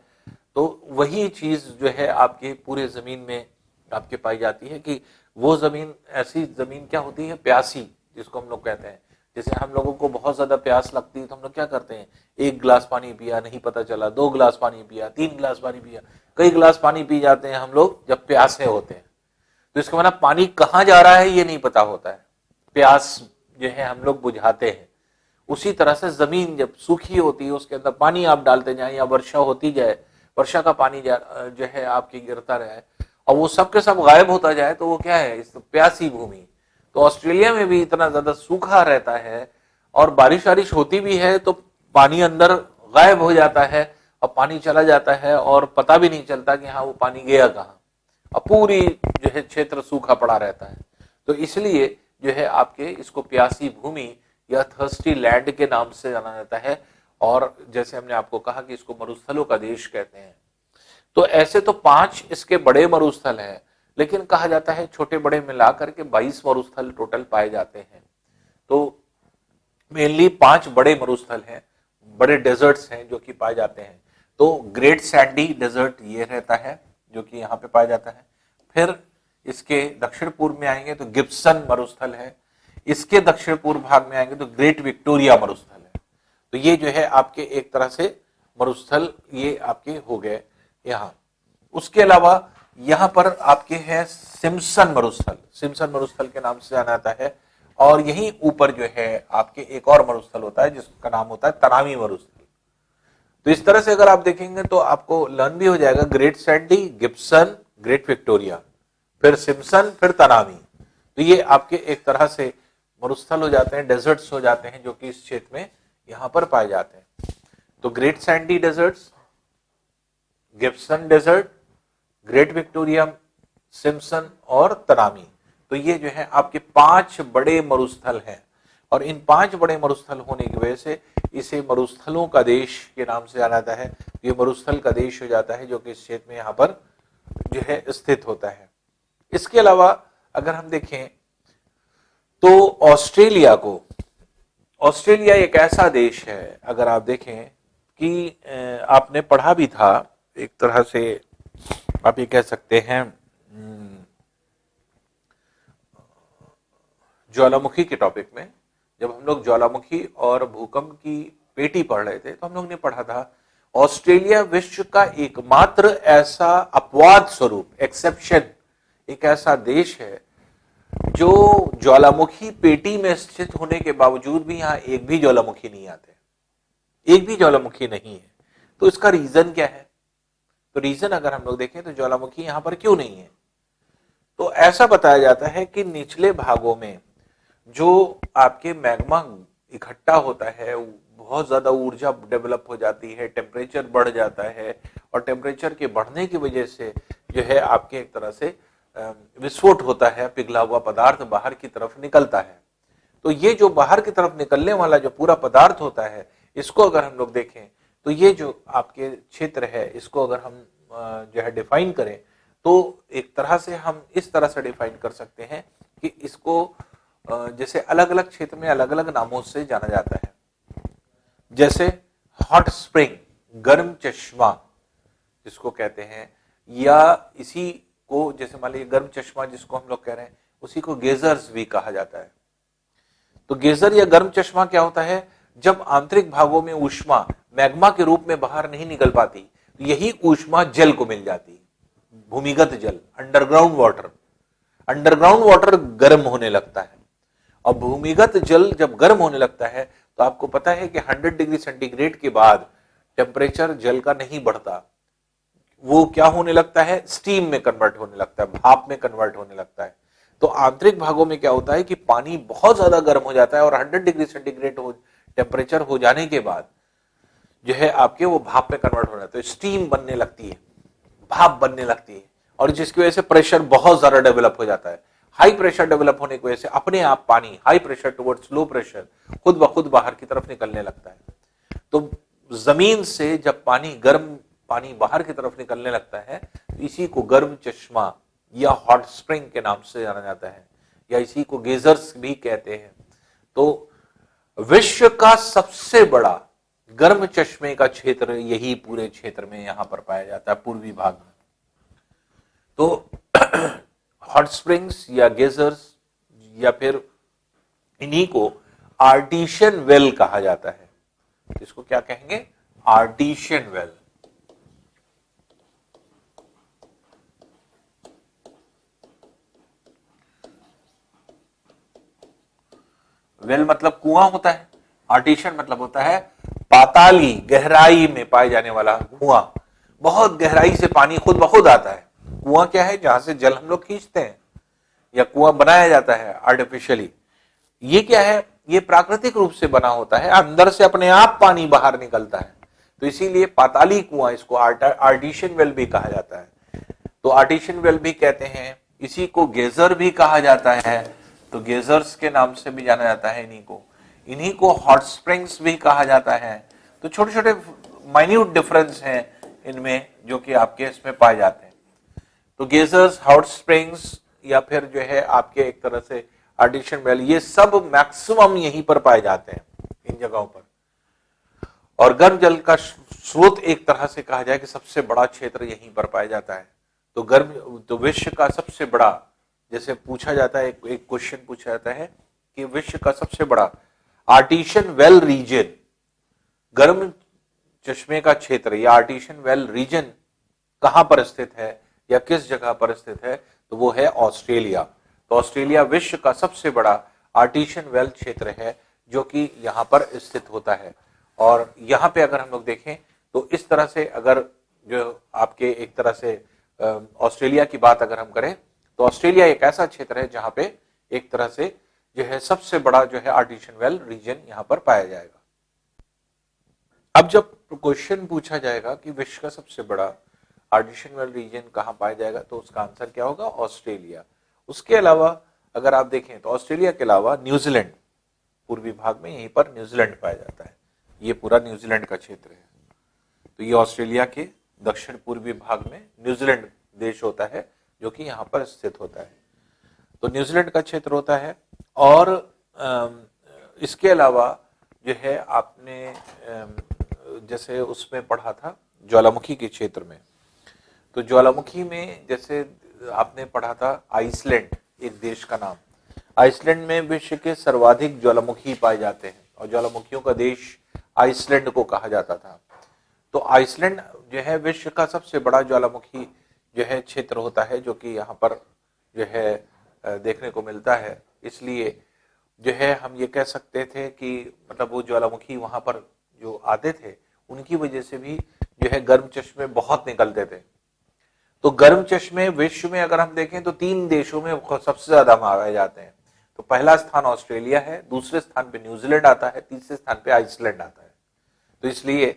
तो वही चीज जो है आपके पूरे जमीन में आपके पाई जाती है कि वो जमीन, ऐसी जमीन क्या होती है, प्यासी, जिसको हम लोग कहते हैं। जैसे हम लोगों को बहुत ज्यादा प्यास लगती है तो हम लोग क्या करते हैं, 1 गिलास पानी पिया, नहीं पता चला, 2 गिलास पानी पिया, 3 गिलास पानी पिया, कई गिलास पानी पी जाते हैं हम लोग जब प्यासे होते हैं। तो इसका मतलब पानी कहाँ जा रहा है ये नहीं पता होता है, प्यास जो है हम लोग बुझाते हैं। उसी तरह से जमीन जब सूखी होती है उसके अंदर पानी आप डालते जाए या वर्षा होती जाए, वर्षा का पानी जो है आपके गिरता रहे और वो सब के सब गायब होता जाए, तो वो क्या है, इस प्यासी भूमि। तो ऑस्ट्रेलिया में भी इतना ज्यादा सूखा रहता है और बारिश वारिश होती भी है तो पानी अंदर गायब हो जाता है और पानी चला जाता है और पता भी नहीं चलता कि हाँ वो पानी गया कहाँ, और पूरी जो है क्षेत्र सूखा पड़ा रहता है। तो इसलिए जो है आपके इसको प्यासी भूमि या थर्स्टी लैंड के नाम से जाना जाता है। और जैसे हमने आपको कहा कि इसको मरुस्थलों का देश कहते हैं। तो ऐसे तो 5 इसके बड़े मरुस्थल हैं, लेकिन कहा जाता है छोटे बड़े मिलाकर के 22 मरुस्थल टोटल पाए जाते हैं। तो मेनली 5 बड़े मरुस्थल हैं, बड़े डेजर्ट्स हैं जो कि पाए जाते हैं। तो ग्रेट सैंडी डेजर्ट ये रहता है जो कि यहाँ पे पाया जाता है। फिर इसके दक्षिण पूर्व में आएंगे तो गिब्सन मरुस्थल है। इसके दक्षिण पूर्व भाग में आएंगे तो ग्रेट विक्टोरिया मरुस्थल है। तो ये जो है आपके एक तरह से मरुस्थल ये आपके हो गए यहाँ। उसके अलावा यहाँ पर आपके हैं सिम्पसन मरुस्थल, सिम्पसन मरुस्थल के नाम से जाना जाता है। और यहीं ऊपर जो है आपके एक और मरुस्थल होता है जिसका नाम होता है तनामी मरुस्थल। तो इस तरह से अगर आप देखेंगे तो आपको लर्न भी हो जाएगा, great Sandy, Gibson, great Victoria, फिर सिम्पसन, फिर तनामी। तो ये आपके एक तरह से मरुस्थल हो जाते हैं, डेजर्ट्स हो जाते हैं जो कि इस क्षेत्र में यहाँ पर पाए जाते हैं। तो Great Sandy deserts, Gibson desert, Great Victoria, Simpson और तनामी। तो ये जो है आपके 5 बड़े मरुस्थल हैं और इन 5 बड़े मरुस्थल होने की वजह से इसे मरुस्थलों का देश के नाम से जाना जाता है। ये मरुस्थल का देश हो जाता है जो कि इस क्षेत्र में यहाँ पर जो है स्थित होता है। इसके अलावा अगर हम देखें तो ऑस्ट्रेलिया एक ऐसा देश है, अगर आप देखें कि आपने पढ़ा भी था एक तरह से, आप ये कह सकते हैं ज्वालामुखी के टॉपिक में, जब हम लोग ज्वालामुखी और भूकंप की पेटी पढ़ रहे थे तो हम लोग ने पढ़ा था ऑस्ट्रेलिया विश्व का एकमात्र ऐसा अपवाद स्वरूप, एक्सेप्शन, एक ऐसा देश है जो ज्वालामुखी पेटी में स्थित होने के बावजूद भी यहां एक भी ज्वालामुखी नहीं आते, एक भी ज्वालामुखी नहीं है। तो इसका रीजन क्या है? तो रीजन अगर हम लोग देखें तो ज्वालामुखी यहां पर क्यों नहीं है, तो ऐसा बताया जाता है कि निचले भागों में जो आपके मैग्मा इकट्ठा होता है, बहुत ज्यादा ऊर्जा डेवलप हो जाती है, टेम्परेचर बढ़ जाता है और टेम्परेचर के बढ़ने की वजह से जो है आपके एक तरह से विस्फोट होता है, पिघला हुआ पदार्थ बाहर की तरफ निकलता है। तो ये जो बाहर की तरफ निकलने वाला जो पूरा पदार्थ होता है, इसको अगर हम लोग देखें तो ये जो आपके क्षेत्र है, इसको अगर हम जो है डिफाइन करें तो एक तरह से हम इस तरह से डिफाइन कर सकते हैं कि इसको जैसे अलग अलग क्षेत्र में अलग अलग नामों से जाना जाता है। जैसे हॉट स्प्रिंग, गर्म चश्मा जिसको कहते हैं, या इसी को जैसे मान लीजिए गर्म चश्मा जिसको हम लोग कह रहे हैं, उसी को गेजर्स भी कहा जाता है। तो गेजर या गर्म चश्मा क्या होता है? जब आंतरिक भागों में ऊष्मा मैग्मा के रूप में बाहर नहीं निकल पाती, तो यही ऊष्मा जल को मिल जाती, भूमिगत जल, अंडरग्राउंड वाटर गर्म होने लगता है। और भूमिगत जल जब गर्म होने लगता है तो आपको पता है कि 100 डिग्री सेंटीग्रेड के बाद टेम्परेचर जल का नहीं बढ़ता, वो क्या होने लगता है? स्टीम में कन्वर्ट होने लगता है, भाप में कन्वर्ट होने लगता है। तो आंतरिक भागों में क्या होता है कि पानी बहुत ज्यादा गर्म हो जाता है और 100 डिग्री सेंटीग्रेड टेम्परेचर हो जाने के बाद जो है आपके वो भाप में कन्वर्ट हो जाता है, स्टीम बनने लगती है, भाप बनने लगती है, और जिसकी वजह से प्रेशर बहुत ज्यादा डेवलप हो जाता है। हाई प्रेशर डेवलप होने की वजह से अपने आप पानी high pressure towards low pressure खुद ब खुद बाहर की तरफ निकलने लगता है। तो जमीन से जब गर्म पानी बाहर की तरफ निकलने लगता है, तो इसी को गर्म चश्मा या हॉट स्प्रिंग के नाम से जाना जाता है, या इसी को गेजर्स भी कहते हैं। तो विश्व का सबसे बड़ा गर्म चश्मे का क्षेत्र यही पूरे क्षेत्र में यहां पर पाया जाता है, पूर्वी भाग में। तो हॉट स्प्रिंग्स या गेजर्स या फिर इन्हीं को आर्टिशियन वेल कहा जाता है। इसको क्या कहेंगे? Artisan well. वेल मतलब कुआं होता है, आर्टिशियन मतलब होता है पाताली, गहराई में पाए जाने वाला कुआं। बहुत गहराई से पानी खुद ब खुद आता है। कुआं क्या है? जहां से जल हम लोग खींचते हैं, या कुआं बनाया जाता है आर्टिफिशियली। ये क्या है? ये प्राकृतिक रूप से बना होता है, अंदर से अपने आप पानी बाहर निकलता है, तो इसीलिए पाताली कुआं, इसको आर्टिशियन वेल भी कहा जाता है। तो आर्टिशियन वेल भी कहते हैं, इसी को गेजर भी कहा जाता है, तो गेजर्स के नाम से भी जाना जाता है इन्हीं को हॉट स्प्रिंग्स भी कहा जाता है। तो छोटे छोटे माइन्यूट डिफरेंस हैं इनमें जो कि आपके इसमें पाए जाते हैं। तो गेजर्स, हॉट स्प्रिंग्स या फिर जो है आपके एक तरह से आर्टिशियन वेल, ये सब मैक्सिमम यहीं पर पाए जाते हैं इन जगहों पर। और गर्म जल का स्रोत एक तरह से कहा जाए कि सबसे बड़ा क्षेत्र यहीं पर पाया जाता है। तो विश्व का सबसे बड़ा, जैसे पूछा जाता है, एक क्वेश्चन पूछा जाता है कि विश्व का सबसे बड़ा आर्टिशियन वेल रीजन, गर्म चश्मे का क्षेत्र या आर्टिशियन वेल रीजन कहां पर स्थित है या किस जगह पर स्थित है? तो वो है ऑस्ट्रेलिया। तो ऑस्ट्रेलिया विश्व का सबसे बड़ा आर्टिशियन वेल क्षेत्र है जो कि यहां पर स्थित होता है। और यहां पे अगर हम लोग देखें तो इस तरह से, अगर जो आपके एक तरह से ऑस्ट्रेलिया की बात अगर हम करें तो ऑस्ट्रेलिया एक ऐसा क्षेत्र है जहां पे एक तरह से जो है सबसे बड़ा जो है आर्टिशियन वेल रीजन यहां पर पाया जाएगा। अब जब क्वेश्चन पूछा जाएगा कि विश्व का सबसे बड़ा आर्टिशियल रीजन कहाँ पाया जाएगा, तो उसका आंसर क्या होगा? ऑस्ट्रेलिया। उसके अलावा अगर आप देखें तो ऑस्ट्रेलिया के अलावा न्यूजीलैंड, पूर्वी भाग में यहीं पर न्यूजीलैंड पाया जाता है। ये पूरा न्यूजीलैंड का क्षेत्र है। तो ये ऑस्ट्रेलिया के दक्षिण पूर्वी भाग में न्यूजीलैंड देश होता है जो कि यहाँ पर स्थित होता है। तो न्यूजीलैंड का क्षेत्र होता है। और इसके अलावा जो है आपने जैसे उसमें पढ़ा था ज्वालामुखी के क्षेत्र में, तो ज्वालामुखी में जैसे आपने पढ़ा था आइसलैंड, एक देश का नाम। आइसलैंड में विश्व के सर्वाधिक ज्वालामुखी पाए जाते हैं और ज्वालामुखियों का देश आइसलैंड को कहा जाता था। तो आइसलैंड जो है विश्व का सबसे बड़ा ज्वालामुखी जो है क्षेत्र होता है, जो कि यहाँ पर जो है देखने को मिलता है। इसलिए जो है हम ये कह सकते थे कि मतलब वो ज्वालामुखी वहां पर जो आते थे उनकी वजह से भी जो है गर्म चश्मे बहुत निकलते थे। तो गर्म चश्मे विश्व में अगर हम देखें तो 3 देशों में सबसे ज्यादा मारे जाते हैं। तो पहला स्थान ऑस्ट्रेलिया है, दूसरे स्थान पे न्यूजीलैंड आता है, तीसरे स्थान पे आइसलैंड आता है। तो इसलिए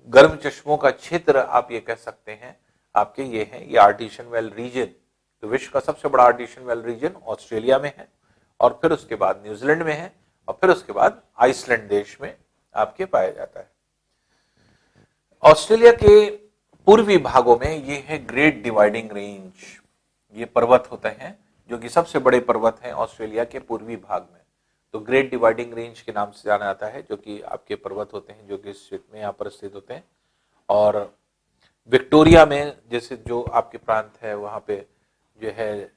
गर्म चश्मों का क्षेत्र आप ये कह सकते हैं आपके ये है, ये आर्टिशियन वेल रीजन। तो विश्व का सबसे बड़ा आर्टिशियन वेल रीजन ऑस्ट्रेलिया में है, और फिर उसके बाद न्यूजीलैंड में है, और फिर उसके बाद आइसलैंड देश में आपके पाया जाता है। ऑस्ट्रेलिया के पूर्वी भागों में ये है ग्रेट डिवाइडिंग रेंज, ये पर्वत होते हैं जो कि सबसे बड़े पर्वत हैं ऑस्ट्रेलिया के पूर्वी भाग में। तो ग्रेट डिवाइडिंग रेंज के नाम से जाना जाता है, जो कि आपके पर्वत होते हैं जो कि इस क्षेत्र में यहाँ पर स्थित होते हैं। और विक्टोरिया में जैसे जो आपके प्रांत है वहाँ पे जो है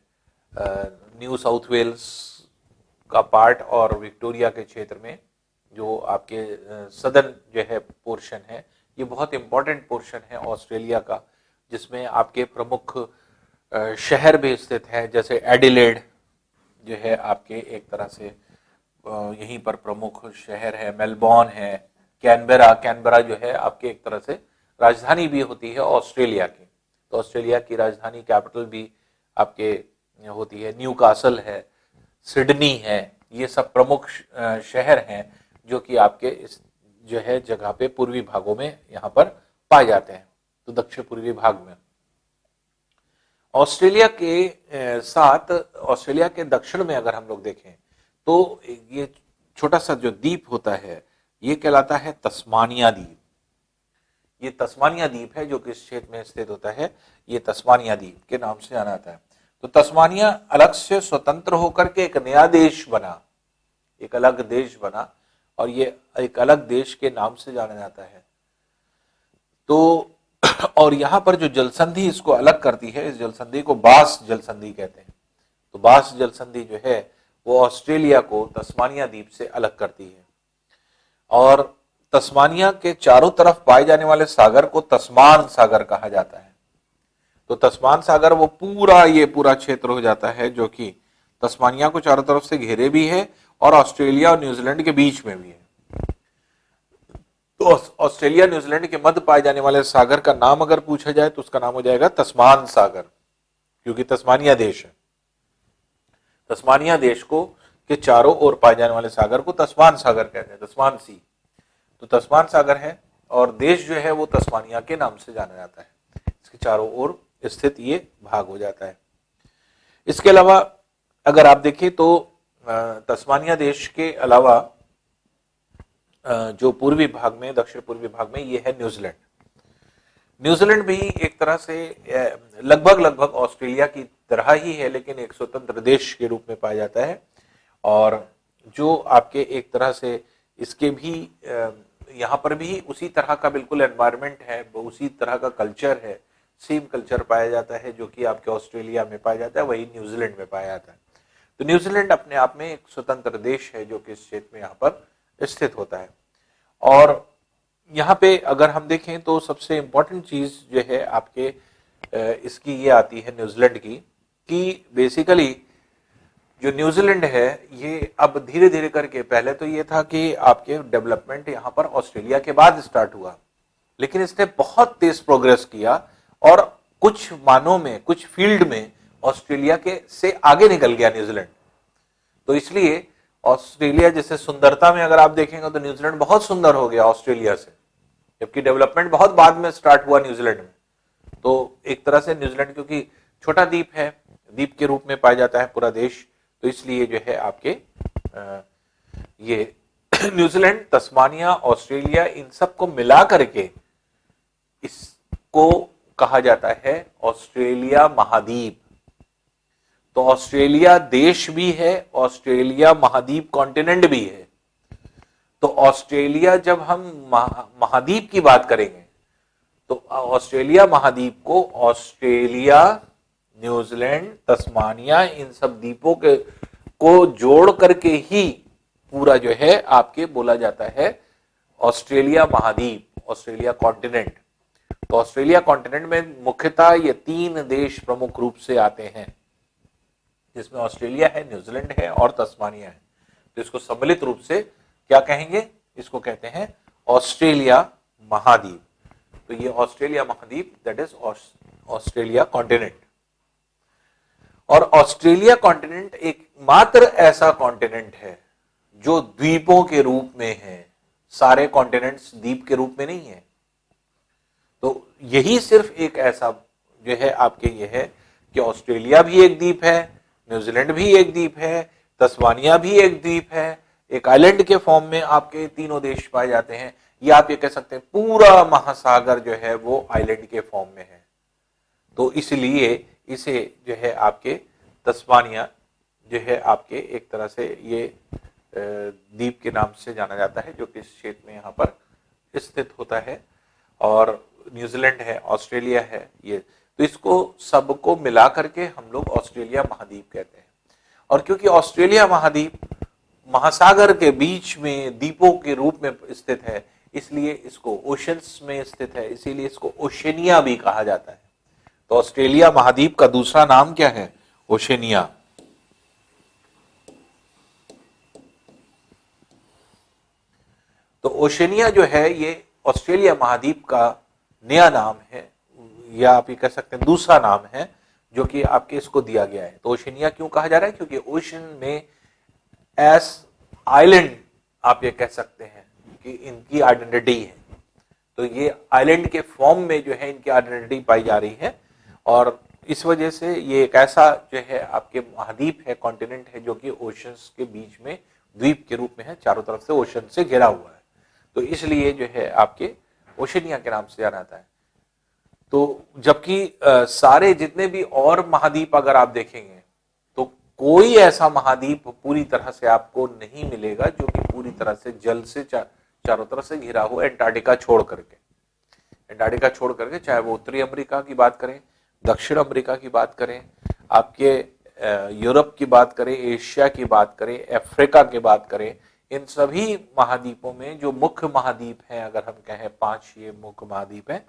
न्यू साउथ वेल्स का पार्ट और विक्टोरिया के क्षेत्र में जो आपके सदर्न जो है पोर्शन है, ये बहुत इंपॉर्टेंट पोर्शन है ऑस्ट्रेलिया का, जिसमें आपके प्रमुख शहर भी स्थित हैं। जैसे एडिलेड जो है आपके एक तरह से यहीं पर प्रमुख शहर है, मेलबोर्न है, कैनबरा जो है आपके एक तरह से राजधानी भी होती है ऑस्ट्रेलिया की। तो ऑस्ट्रेलिया की राजधानी कैपिटल भी आपके होती है, न्यूकासल है, सिडनी है, ये सब प्रमुख शहर हैं जो कि आपके इस जो है जगह पे पूर्वी भागों में यहाँ पर पाए जाते हैं। तो दक्षिण पूर्वी भाग में ऑस्ट्रेलिया के साथ ऑस्ट्रेलिया के दक्षिण में अगर हम लोग देखें तो ये छोटा सा जो द्वीप होता है ये कहलाता है तस्मानिया द्वीप। ये तस्मानिया द्वीप है जो कि इस क्षेत्र में स्थित होता है, ये तस्मानिया द्वीप के नाम से जाना जाता है। तो तस्मानिया अलग से स्वतंत्र होकर के एक नया देश बना, एक अलग देश बना, और ये एक अलग देश के नाम से जाना जाता है। तो और यहाँ पर जो जलसंधि इसको अलग करती है, इस जलसंधि को बास जलसंधि कहते हैं। तो बास जलसंधि जो है वो ऑस्ट्रेलिया को तस्मानिया द्वीप से अलग करती है। और तस्मानिया के चारों तरफ पाए जाने वाले सागर को तस्मान सागर कहा जाता है। तो तस्मान सागर वो पूरा क्षेत्र हो जाता है जो कि तस्मानिया को चारों तरफ से घेरे भी है और ऑस्ट्रेलिया और न्यूजीलैंड के बीच में भी है। तो ऑस्ट्रेलिया न्यूजीलैंड के मध्य पाए जाने वाले सागर का नाम अगर पूछा जाए तो उसका नाम हो जाएगा तस्मान सागर, क्योंकि तस्मानिया देश है। तस्मानिया देश को के चारों ओर पाए जाने वाले सागर को तस्मान सागर कहते हैं, तस्मान सी। तो तस्मान सागर है और देश जो है वो तस्मानिया के नाम से जाना जाता है। इसके चारों ओर स्थित ये भाग हो जाता है। इसके अलावा अगर आप देखें तो तस्मानिया देश के अलावा जो पूर्वी भाग में, दक्षिण पूर्वी भाग में ये है न्यूजीलैंड। न्यूजीलैंड भी एक तरह से लगभग ऑस्ट्रेलिया की तरह ही है, लेकिन एक स्वतंत्र देश के रूप में पाया जाता है। और जो आपके एक तरह से इसके भी यहाँ पर भी उसी तरह का बिल्कुल एनवायरनमेंट है, उसी तरह का कल्चर है, सेम कल्चर पाया जाता है जो कि आपके ऑस्ट्रेलिया में पाया जाता है, वही न्यूजीलैंड में पाया जाता है। तो न्यूजीलैंड अपने आप में एक स्वतंत्र देश है जो कि इस क्षेत्र में यहाँ पर स्थित होता है। और यहाँ पे अगर हम देखें तो सबसे इम्पोर्टेंट चीज जो है आपके इसकी ये आती है न्यूजीलैंड की, कि बेसिकली जो न्यूजीलैंड है ये अब धीरे धीरे करके, पहले तो ये था कि आपके डेवलपमेंट यहाँ पर ऑस्ट्रेलिया के बाद स्टार्ट हुआ, लेकिन इसने बहुत तेज प्रोग्रेस किया और कुछ मानों में, कुछ फील्ड में ऑस्ट्रेलिया के से आगे निकल गया न्यूजीलैंड। तो इसलिए ऑस्ट्रेलिया जैसे सुंदरता में अगर आप देखेंगे तो न्यूजीलैंड बहुत सुंदर हो गया ऑस्ट्रेलिया से। जबकि डेवलपमेंट बहुत बाद में स्टार्ट हुआ न्यूजीलैंड में। तो एक तरह से न्यूजीलैंड क्योंकि छोटा द्वीप है, द्वीप के रूप में पाया जाता है पूरा देश, तो इसलिए जो है आपके ये न्यूजीलैंड, तस्मानिया, ऑस्ट्रेलिया, इन सबको मिला करके इसको कहा जाता है ऑस्ट्रेलिया महाद्वीप। तो ऑस्ट्रेलिया देश भी है, ऑस्ट्रेलिया महाद्वीप कॉन्टिनेंट भी है। तो ऑस्ट्रेलिया, जब हम महाद्वीप की बात करेंगे तो ऑस्ट्रेलिया महाद्वीप को ऑस्ट्रेलिया, न्यूजीलैंड, तस्मानिया, इन सब द्वीपों के को जोड़ करके ही पूरा जो है आपके बोला जाता है ऑस्ट्रेलिया महाद्वीप, ऑस्ट्रेलिया कॉन्टिनेंट। तो ऑस्ट्रेलिया कॉन्टिनेंट में मुख्यतः ये 3 देश प्रमुख रूप से आते हैं, जिसमें ऑस्ट्रेलिया है, न्यूजीलैंड है और तस्मानिया है। तो इसको सम्मिलित रूप से क्या कहेंगे? इसको कहते हैं ऑस्ट्रेलिया महाद्वीप। तो ये ऑस्ट्रेलिया महाद्वीप, दैट इज ऑस्ट्रेलिया कॉन्टिनेंट। और ऑस्ट्रेलिया कॉन्टिनेंट एकमात्र ऐसा कॉन्टिनेंट है जो द्वीपों के रूप में है, सारे कॉन्टिनेंट्स द्वीप के रूप में नहीं है। तो यही सिर्फ एक ऐसा जो है आपके ये है कि ऑस्ट्रेलिया भी एक द्वीप है, न्यूजीलैंड भी एक द्वीप है, तस्मानिया भी एक द्वीप है, एक आइलैंड के फॉर्म में आपके तीनों देश पाए जाते हैं। या आप ये कह सकते हैं पूरा महासागर जो है वो आइलैंड के फॉर्म में है। तो इसलिए इसे जो है आपके तस्मानिया जो है आपके एक तरह से ये द्वीप के नाम से जाना जाता है, जो कि इस क्षेत्र में यहाँ पर स्थित होता है। और न्यूजीलैंड है, ऑस्ट्रेलिया है, ये तो इसको सबको मिला करके हम लोग ऑस्ट्रेलिया महाद्वीप कहते हैं। और क्योंकि ऑस्ट्रेलिया महाद्वीप महासागर के बीच में द्वीपों के रूप में स्थित है, इसलिए इसको ओशंस में स्थित है, इसीलिए इसको ओशनिया भी कहा जाता है। तो ऑस्ट्रेलिया महाद्वीप का दूसरा नाम क्या है? ओशनिया। तो ओशनिया जो है ये ऑस्ट्रेलिया महाद्वीप का नया नाम है, या आप ये कह सकते हैं दूसरा नाम है जो कि आपके इसको दिया गया है। तो ओशनिया क्यों कहा जा रहा है? क्योंकि ओशन में एस आइलैंड आप ये कह सकते हैं कि इनकी आइडेंटिटी है। तो ये आइलैंड के फॉर्म में जो है इनकी आइडेंटिटी पाई जा रही है, और इस वजह से ये एक ऐसा जो है आपके महाद्वीप है, कॉन्टिनेंट है, जो कि ओशंस के बीच में द्वीप के रूप में है, चारों तरफ से ओशन से घिरा हुआ है। तो इसलिए जो है आपके ओशनिया के नाम से जाना जाता है। तो जबकि सारे जितने भी और महाद्वीप अगर आप देखेंगे तो कोई ऐसा महाद्वीप पूरी तरह से आपको नहीं मिलेगा जो कि पूरी तरह से जल से चारों तरफ से घिरा हो, एंटार्क्टिका छोड़ करके। एंटार्क्टिका छोड़ करके, चाहे वो उत्तरी अमेरिका की बात करें, दक्षिण अमेरिका की बात करें, आपके यूरोप की बात करें, एशिया की बात करें, अफ्रीका की बात करें, इन सभी महाद्वीपों में जो मुख्य महाद्वीप हैं, अगर हम कहें 5 ये मुख्य महाद्वीप हैं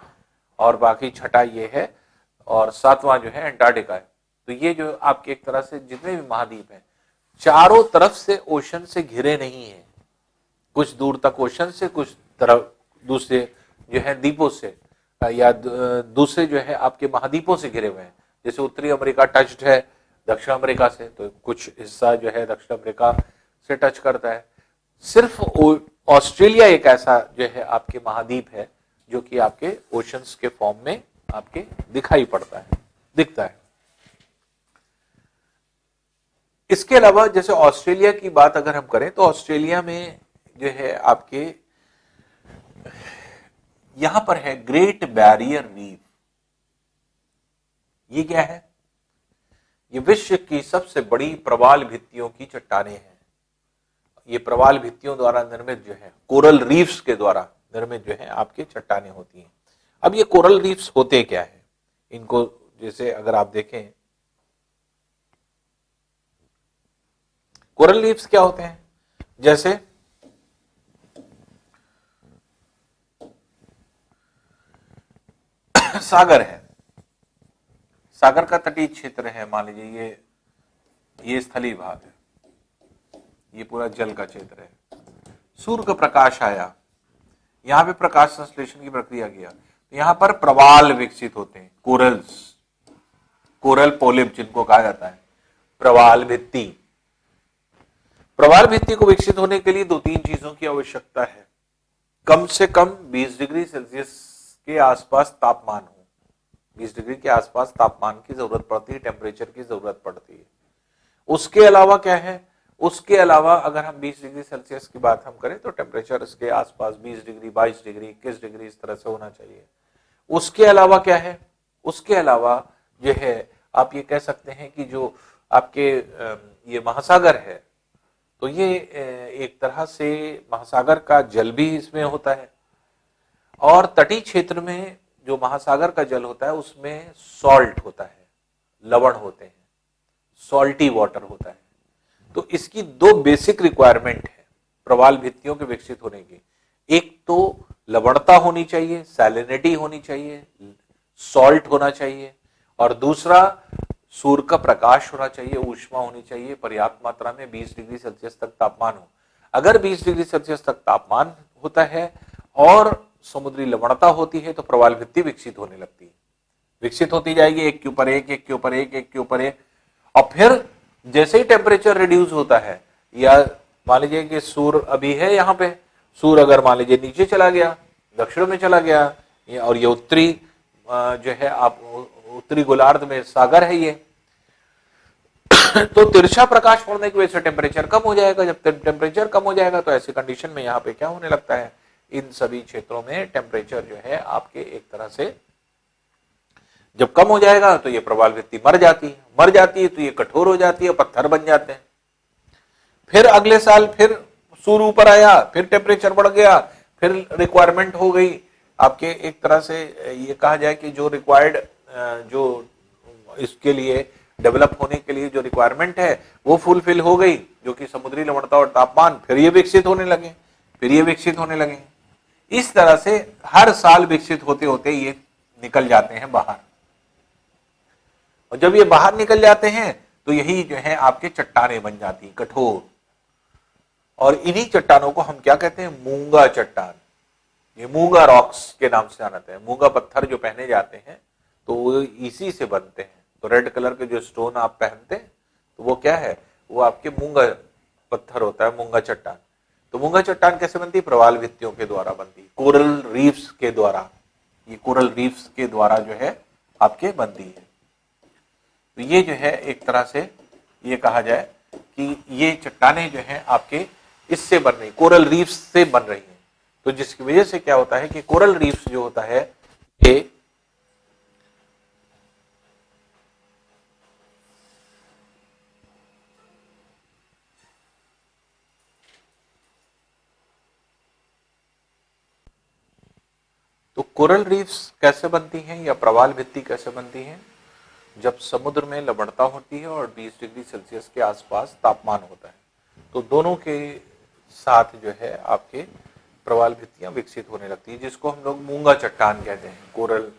और बाकी छठा ये है और 7वां जो है एंटार्क्टिका है। तो ये जो आपके एक तरह से जितने भी महाद्वीप हैं चारों तरफ से ओशन से घिरे नहीं है, कुछ दूर तक ओशन से, कुछ तरफ दूसरे जो है द्वीपों से या दूसरे जो है आपके महाद्वीपों से घिरे हुए हैं। जैसे उत्तरी अमेरिका टच्ड है दक्षिण अमेरिका से, तो कुछ हिस्सा जो है दक्षिण अमेरिका से टच करता है। सिर्फ ऑस्ट्रेलिया एक ऐसा जो है आपके महाद्वीप है जो कि आपके ओशंस के फॉर्म में आपके दिखाई पड़ता है, दिखता है। इसके अलावा जैसे ऑस्ट्रेलिया की बात अगर हम करें तो ऑस्ट्रेलिया में जो है आपके यहां पर है ग्रेट बैरियर रीफ। ये क्या है? ये विश्व की सबसे बड़ी प्रवाल भित्तियों की चट्टानें हैं। ये प्रवाल भित्तियों द्वारा निर्मित जो है, कोरल रीफ्स के द्वारा निर्मित जो है आपके चट्टानें होती हैं। अब ये कोरल रीफ्स होते क्या है? इनको जैसे अगर आप देखें, कोरल रीफ्स क्या होते हैं? जैसे सागर है, सागर का तटीय क्षेत्र है, मान लीजिए ये स्थलीय भाग है, ये पूरा जल का क्षेत्र है। सूर्य का प्रकाश आया, यहां पे प्रकाश संश्लेषण की प्रक्रिया किया, तो यहां पर प्रवाल विकसित होते हैं, कोरल्स, कोरल पोलिप जिनको कहा जाता है, प्रवाल भित्ति। प्रवाल भित्ति को विकसित होने के लिए 2-3 चीजों की आवश्यकता है। कम से कम 20 डिग्री सेल्सियस के आसपास तापमान हो, 20 डिग्री के आसपास तापमान की जरूरत पड़ती है, टेम्परेचर की जरूरत पड़ती है। उसके अलावा क्या है, उसके अलावा अगर हम 20 डिग्री सेल्सियस की बात हम करें तो टेम्परेचर इसके आसपास 20 डिग्री, 22 डिग्री, 21 डिग्री इस तरह से होना चाहिए। उसके अलावा क्या है, उसके अलावा जो है आप ये कह सकते हैं कि जो आपके ये महासागर है, तो ये एक तरह से महासागर का जल भी इसमें होता है, और तटीय क्षेत्र में जो महासागर का जल होता है उसमें सॉल्ट होता है, लवण होते हैं, सॉल्टी वाटर होता है। तो इसकी दो बेसिक रिक्वायरमेंट है प्रवाल भित्तियों के विकसित होने की। एक तो लवणता होनी चाहिए, सैलिनिटी होनी चाहिए, सॉल्ट होना चाहिए, और दूसरा सूर्य का प्रकाश होना चाहिए, ऊष्मा होनी चाहिए, पर्याप्त मात्रा में 20 डिग्री सेल्सियस तक तापमान हो। अगर 20 डिग्री सेल्सियस तक तापमान होता है और समुद्री लवणता होती है तो प्रवाल भित्ति विकसित होने लगती है, विकसित होती जाएगी, एक के ऊपर एक, एक के ऊपर एक, एक के ऊपर एक। और फिर जैसे ही टेम्परेचर रिड्यूस होता है, या मान लीजिए कि सूर्य अभी है यहाँ पे, सूर्य अगर मान लीजिए नीचे चला गया, दक्षिण में चला गया, और ये उत्तरी जो है आप उत्तरी गोलार्ध में सागर है ये, तो तिरछा प्रकाश पड़ने की वजह से टेम्परेचर कम हो जाएगा। जब टेम्परेचर कम हो जाएगा तो ऐसी कंडीशन में यहाँ पे क्या होने लगता है, इन सभी क्षेत्रों में टेम्परेचर जो है आपके एक तरह से जब कम हो जाएगा तो ये प्रवाल भित्ति मर जाती है तो ये कठोर हो जाती है, पत्थर बन जाते हैं। फिर अगले साल फिर सूर्य ऊपर आया, फिर टेम्परेचर बढ़ गया, फिर रिक्वायरमेंट हो गई आपके एक तरह से ये कहा जाए कि जो रिक्वायर्ड जो इसके लिए डेवलप होने के लिए जो रिक्वायरमेंट है वो फुलफिल हो गई, जो कि समुद्री लवणता और तापमान, फिर ये विकसित होने लगे, फिर ये विकसित होने लगे। इस तरह से हर साल विकसित होते होते ये निकल जाते हैं बाहर, और जब ये बाहर निकल जाते हैं तो यही जो है आपके चट्टानें बन जाती कठोर, और इन्हीं चट्टानों को हम क्या कहते हैं, मूंगा चट्टान। ये मूंगा रॉक्स के नाम से जाना है। मूंगा पत्थर जो पहने जाते हैं तो वो इसी से बनते हैं। तो रेड कलर के जो स्टोन आप पहनते हैं तो वो क्या है, वो आपके मूंगा पत्थर होता है, मूंगा चट्टान। तो मूंगा चट्टान कैसे बनती है, प्रवाल भित्तियों के द्वारा बनती है, कोरल रीफ्स के द्वारा, ये कोरल रीफ्स के द्वारा जो है आपके बनती है। तो ये जो है एक तरह से ये कहा जाए कि ये चट्टानें जो है आपके इससे बन रही, कोरल रीफ्स से बन रही हैं। तो जिसकी वजह से क्या होता है कि कोरल रीफ्स जो होता है ये तो कोरल रीफ्स कैसे बनती हैं या प्रवाल भित्ति कैसे बनती हैं, जब समुद्र में लवणता होती है और 20 डिग्री सेल्सियस के आसपास तापमान होता है, तो दोनों के साथ जो है आपके प्रवाल भित्तियां विकसित होने लगती है, जिसको हम लोग मूंगा चट्टान कहते हैं, कोरल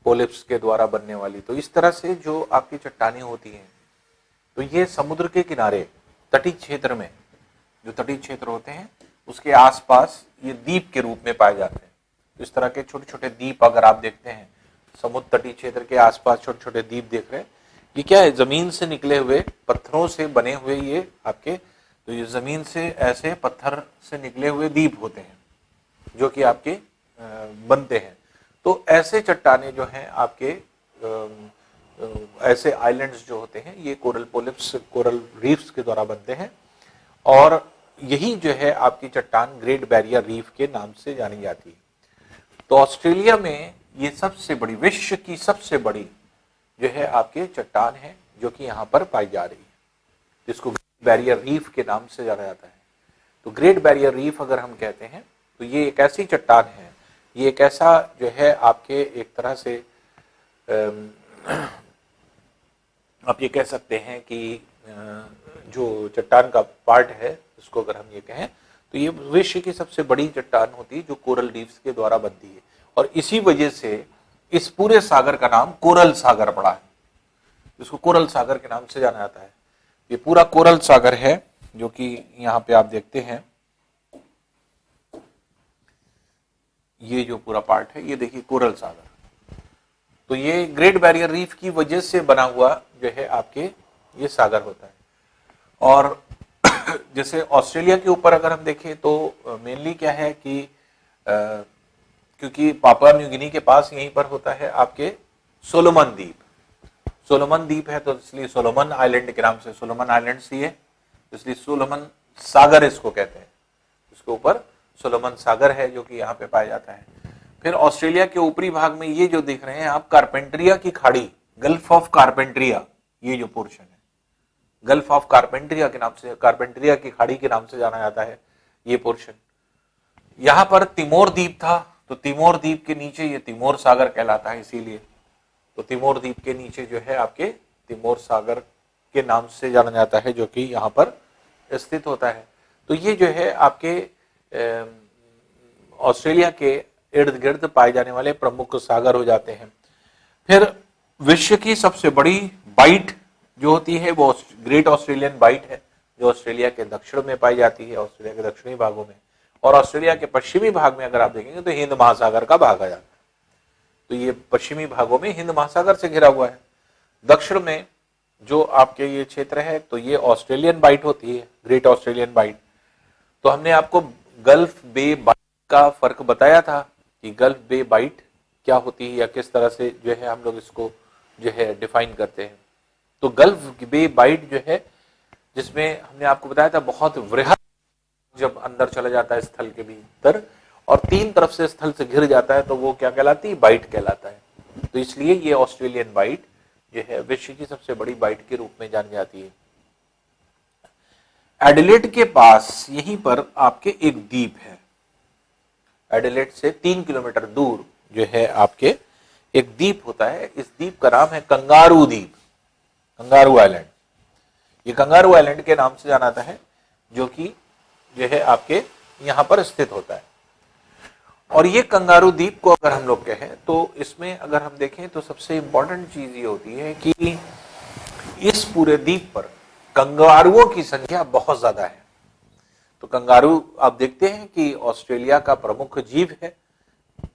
पोलिप्स के द्वारा बनने वाली। तो इस तरह से जो आपकी चट्टानें होती हैं, तो ये समुद्र के किनारे तटीय क्षेत्र में, जो तटीय क्षेत्र होते हैं उसके आसपास ये द्वीप के रूप में पाए जाते हैं। तो इस तरह के छोटे छोटे द्वीप अगर आप देखते हैं, समुद्र तटीय क्षेत्र के आसपास छोटे छोटे द्वीप देख रहे हैं, ये क्या है, जमीन से निकले हुए पत्थरों से बने हुए ये आपके, तो ये जमीन से ऐसे पत्थर से निकले हुए द्वीप होते हैं जो कि आपके बनते हैं। तो ऐसे चट्टाने जो हैं आपके ऐसे आइलैंड्स जो होते हैं ये कोरल पोलिप्स, कोरल रीफ्स के द्वारा बनते हैं, और यही जो है आपकी चट्टान ग्रेट बैरियर रीफ के नाम से जानी जाती है। तो ऑस्ट्रेलिया में ये सबसे बड़ी, विश्व की सबसे बड़ी जो है आपके चट्टान है जो कि यहाँ पर पाई जा रही है, जिसको ग्रेट बैरियर रीफ के नाम से जाना जाता है। तो ग्रेट बैरियर रीफ अगर हम कहते हैं तो ये एक ऐसी चट्टान है, ये एक ऐसा जो है आपके एक तरह से आप ये कह सकते हैं कि जो चट्टान का पार्ट है उसको अगर हम ये कहें तो ये विश्व की सबसे बड़ी चट्टान होती है जो कोरल रीफ्स के द्वारा बनती है, और इसी वजह से इस पूरे सागर का नाम कोरल सागर पड़ा है, इसको कोरल सागर के नाम से जाना जाता है। ये पूरा कोरल सागर है जो कि यहाँ पे आप देखते हैं, ये जो पूरा पार्ट है ये देखिए कोरल सागर। तो ये ग्रेट बैरियर रीफ की वजह से बना हुआ जो है आपके ये सागर होता है। और जैसे ऑस्ट्रेलिया के ऊपर अगर हम देखें तो मेनली क्या है कि क्योंकि पापुआ न्यू गिनी के पास यहीं पर होता है आपके सोलोमन द्वीप। सोलोमन द्वीप है तो इसलिए सोलोमन आइलैंड के नाम से सोलोमन आइलैंड सी है, इसलिए सोलोमन सागर इसको कहते हैं। इसके ऊपर सोलोमन सागर है जो कि यहाँ पे पाया जाता है। फिर ऑस्ट्रेलिया के ऊपरी भाग में ये जो देख रहे हैं आप, कारपेंट्रिया की खाड़ी, गल्फ ऑफ कारपेंट्रिया, ये जो पोर्शन है गल्फ ऑफ कारपेंट्रिया के नाम से, कारपेंट्रिया की खाड़ी के नाम से जाना जाता है ये पोर्शन। यहां पर तिमोर द्वीप था, तो तिमोर द्वीप के नीचे ये तिमोर सागर कहलाता है, इसीलिए तो तिमोर द्वीप के नीचे जो है आपके तिमोर सागर के नाम से जाना जाता है, जो कि यहाँ पर स्थित होता है। तो ये जो है आपके ऑस्ट्रेलिया के इर्द गिर्द पाए जाने वाले प्रमुख सागर हो जाते हैं। फिर विश्व की सबसे बड़ी बाइट जो होती है वो ग्रेट ऑस्ट्रेलियन बाइट है, जो ऑस्ट्रेलिया के दक्षिण में पाई जाती है, ऑस्ट्रेलिया के दक्षिणी भागों में। और ऑस्ट्रेलिया के पश्चिमी भाग में अगर आप देखेंगे तो हिंद महासागर का भाग आ जाता है। तो ये पश्चिमी भागों में हिंद महासागर से घिरा हुआ है। दक्षिण में जो आपके ये क्षेत्र है तो ये ऑस्ट्रेलियन बाइट होती है, ग्रेट ऑस्ट्रेलियन बाइट। तो हमने आपको गल्फ बे बाइट का फर्क बताया था कि गल्फ बे बाइट क्या होती है या किस तरह से जो है हम लोग इसको जो है डिफाइन करते हैं। तो गल्फ बे बाइट जो है, जिसमें हमने आपको बताया था बहुत वृहद जब अंदर चला जाता है स्थल के भीतर और तीन तरफ से स्थल से घिर जाता है तो वो क्या कहलाती है, बाइट कहलाता है। तो इसलिए ये ऑस्ट्रेलियन बाइट जो है विश्व की सबसे बड़ी बाइट के रूप में जानी जाती है। एडिलेड के पास यहीं पर आपके एक द्वीप है, एडिलेड से 3 किलोमीटर दूर जो है आपके एक द्वीप होता है। इस द्वीप का नाम है कंगारू द्वीप, कंगारू आइलैंड। ये कंगारू आइलैंड के नाम से जाना जाता है, जो कि जो है आपके यहां पर स्थित होता है। और ये कंगारू द्वीप को अगर हम लोग कहें तो इसमें अगर हम देखें तो सबसे इंपॉर्टेंट चीज ये होती है कि इस पूरे द्वीप पर कंगारुओं की संख्या बहुत ज्यादा है। तो कंगारू आप देखते हैं कि ऑस्ट्रेलिया का प्रमुख जीव है,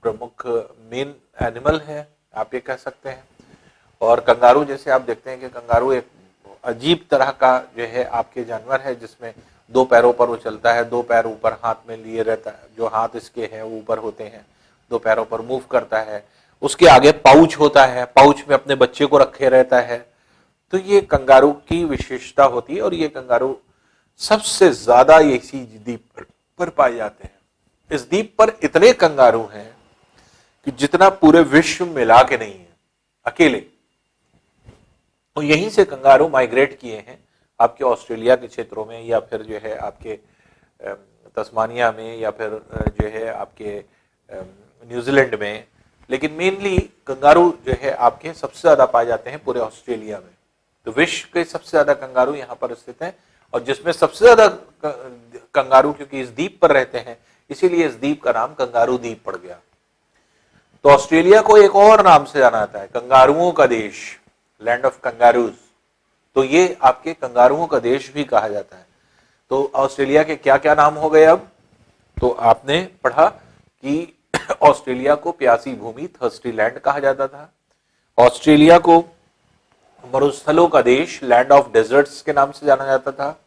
प्रमुख मेन एनिमल है आप ये कह सकते हैं। और कंगारू जैसे आप देखते हैं कि कंगारू एक अजीब तरह का जो है आपके जानवर है, जिसमें 2 पैरों पर वो चलता है, 2 पैर ऊपर हाथ में लिए रहता है, जो हाथ इसके हैं वो ऊपर होते हैं, 2 पैरों पर मूव करता है। उसके आगे पाउच होता है, पाउच में अपने बच्चे को रखे रहता है। तो ये कंगारू की विशेषता होती है और ये कंगारू सबसे ज्यादा इसी द्वीप पर पाए जाते हैं। इस द्वीप पर इतने कंगारू हैं कि जितना पूरे विश्व मिला के नहीं है अकेले। तो यहीं से कंगारू माइग्रेट किए हैं आपके ऑस्ट्रेलिया के क्षेत्रों में, या फिर जो है आपके तस्मानिया में, या फिर जो है आपके न्यूजीलैंड में। लेकिन मेनली कंगारू जो है आपके सबसे ज्यादा पाए जाते हैं पूरे ऑस्ट्रेलिया में। तो विश्व के सबसे ज्यादा कंगारू यहाँ पर स्थित हैं, और जिसमें सबसे ज्यादा कंगारू क्योंकि इस द्वीप पर रहते हैं इसीलिए इस द्वीप का नाम कंगारू द्वीप पड़ गया। तो ऑस्ट्रेलिया को एक और नाम से जाना जाता है, कंगारुओं का देश, लैंड ऑफ कंगारूज। तो ये आपके कंगारुओं का देश भी कहा जाता है। तो ऑस्ट्रेलिया के क्या क्या नाम हो गए अब? तो आपने पढ़ा कि ऑस्ट्रेलिया को प्यासी भूमि, थर्स्टी लैंड कहा जाता था। ऑस्ट्रेलिया को मरुस्थलों का देश, लैंड ऑफ डेजर्ट्स के नाम से जाना जाता था।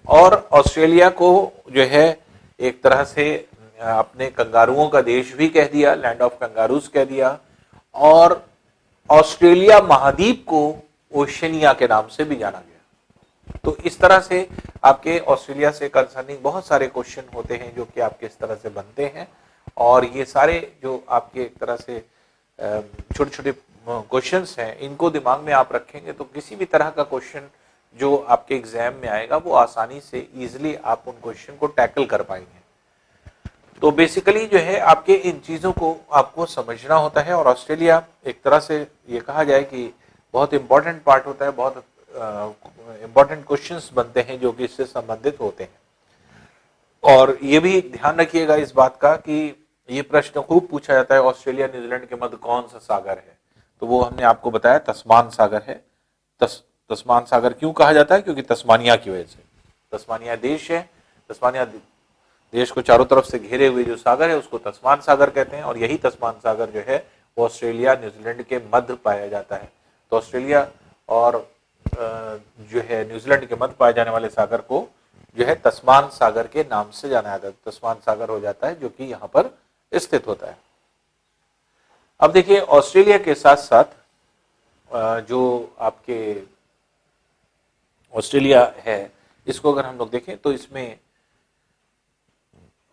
और ऑस्ट्रेलिया को जो है एक तरह से अपने कंगारुओं का देश भी कह दिया, लैंड ऑफ कंगारूज कह दिया। और ऑस्ट्रेलिया महाद्वीप को ओशनिया के नाम से भी जाना गया। तो इस तरह से आपके ऑस्ट्रेलिया से कंसर्निंग बहुत सारे क्वेश्चन होते हैं जो कि आपके इस तरह से बनते हैं। और ये सारे जो आपके एक तरह से छोटे छोटे क्वेश्चंस हैं, इनको दिमाग में आप रखेंगे तो किसी भी तरह का क्वेश्चन जो आपके एग्जाम में आएगा वो आसानी से इजीली आप उन क्वेश्चन को टैकल कर पाएंगे। तो बेसिकली जो है आपके इन चीजों को आपको समझना होता है। और ऑस्ट्रेलिया एक तरह से ये कहा जाए कि बहुत इंपॉर्टेंट पार्ट होता है, बहुत इंपॉर्टेंट क्वेश्चंस बनते हैं जो कि इससे संबंधित होते हैं। और ये भी ध्यान रखिएगा इस बात का कि ये प्रश्न खूब पूछा जाता है, ऑस्ट्रेलिया न्यूजीलैंड के मध्य कौन सा सागर है? तो वो हमने आपको बताया तस्मान सागर है। तस्मान सागर क्यों कहा जाता है? क्योंकि तस्मानिया की वजह से। तस्मानिया देश है, तस्मानिया देश को चारों तरफ से घेरे हुए जो सागर है उसको तस्मान सागर कहते हैं। और यही तस्मान सागर जो है वो ऑस्ट्रेलिया न्यूजीलैंड के मध्य पाया जाता है। तो ऑस्ट्रेलिया और जो है न्यूजीलैंड के मध्य पाए जाने वाले सागर को जो है तस्मान सागर के नाम से जाना जाता है। तस्मान सागर हो जाता है जो कि यहाँ पर स्थित होता है। अब देखिए ऑस्ट्रेलिया के साथ साथ जो आपके ऑस्ट्रेलिया है, इसको अगर हम लोग देखें तो इसमें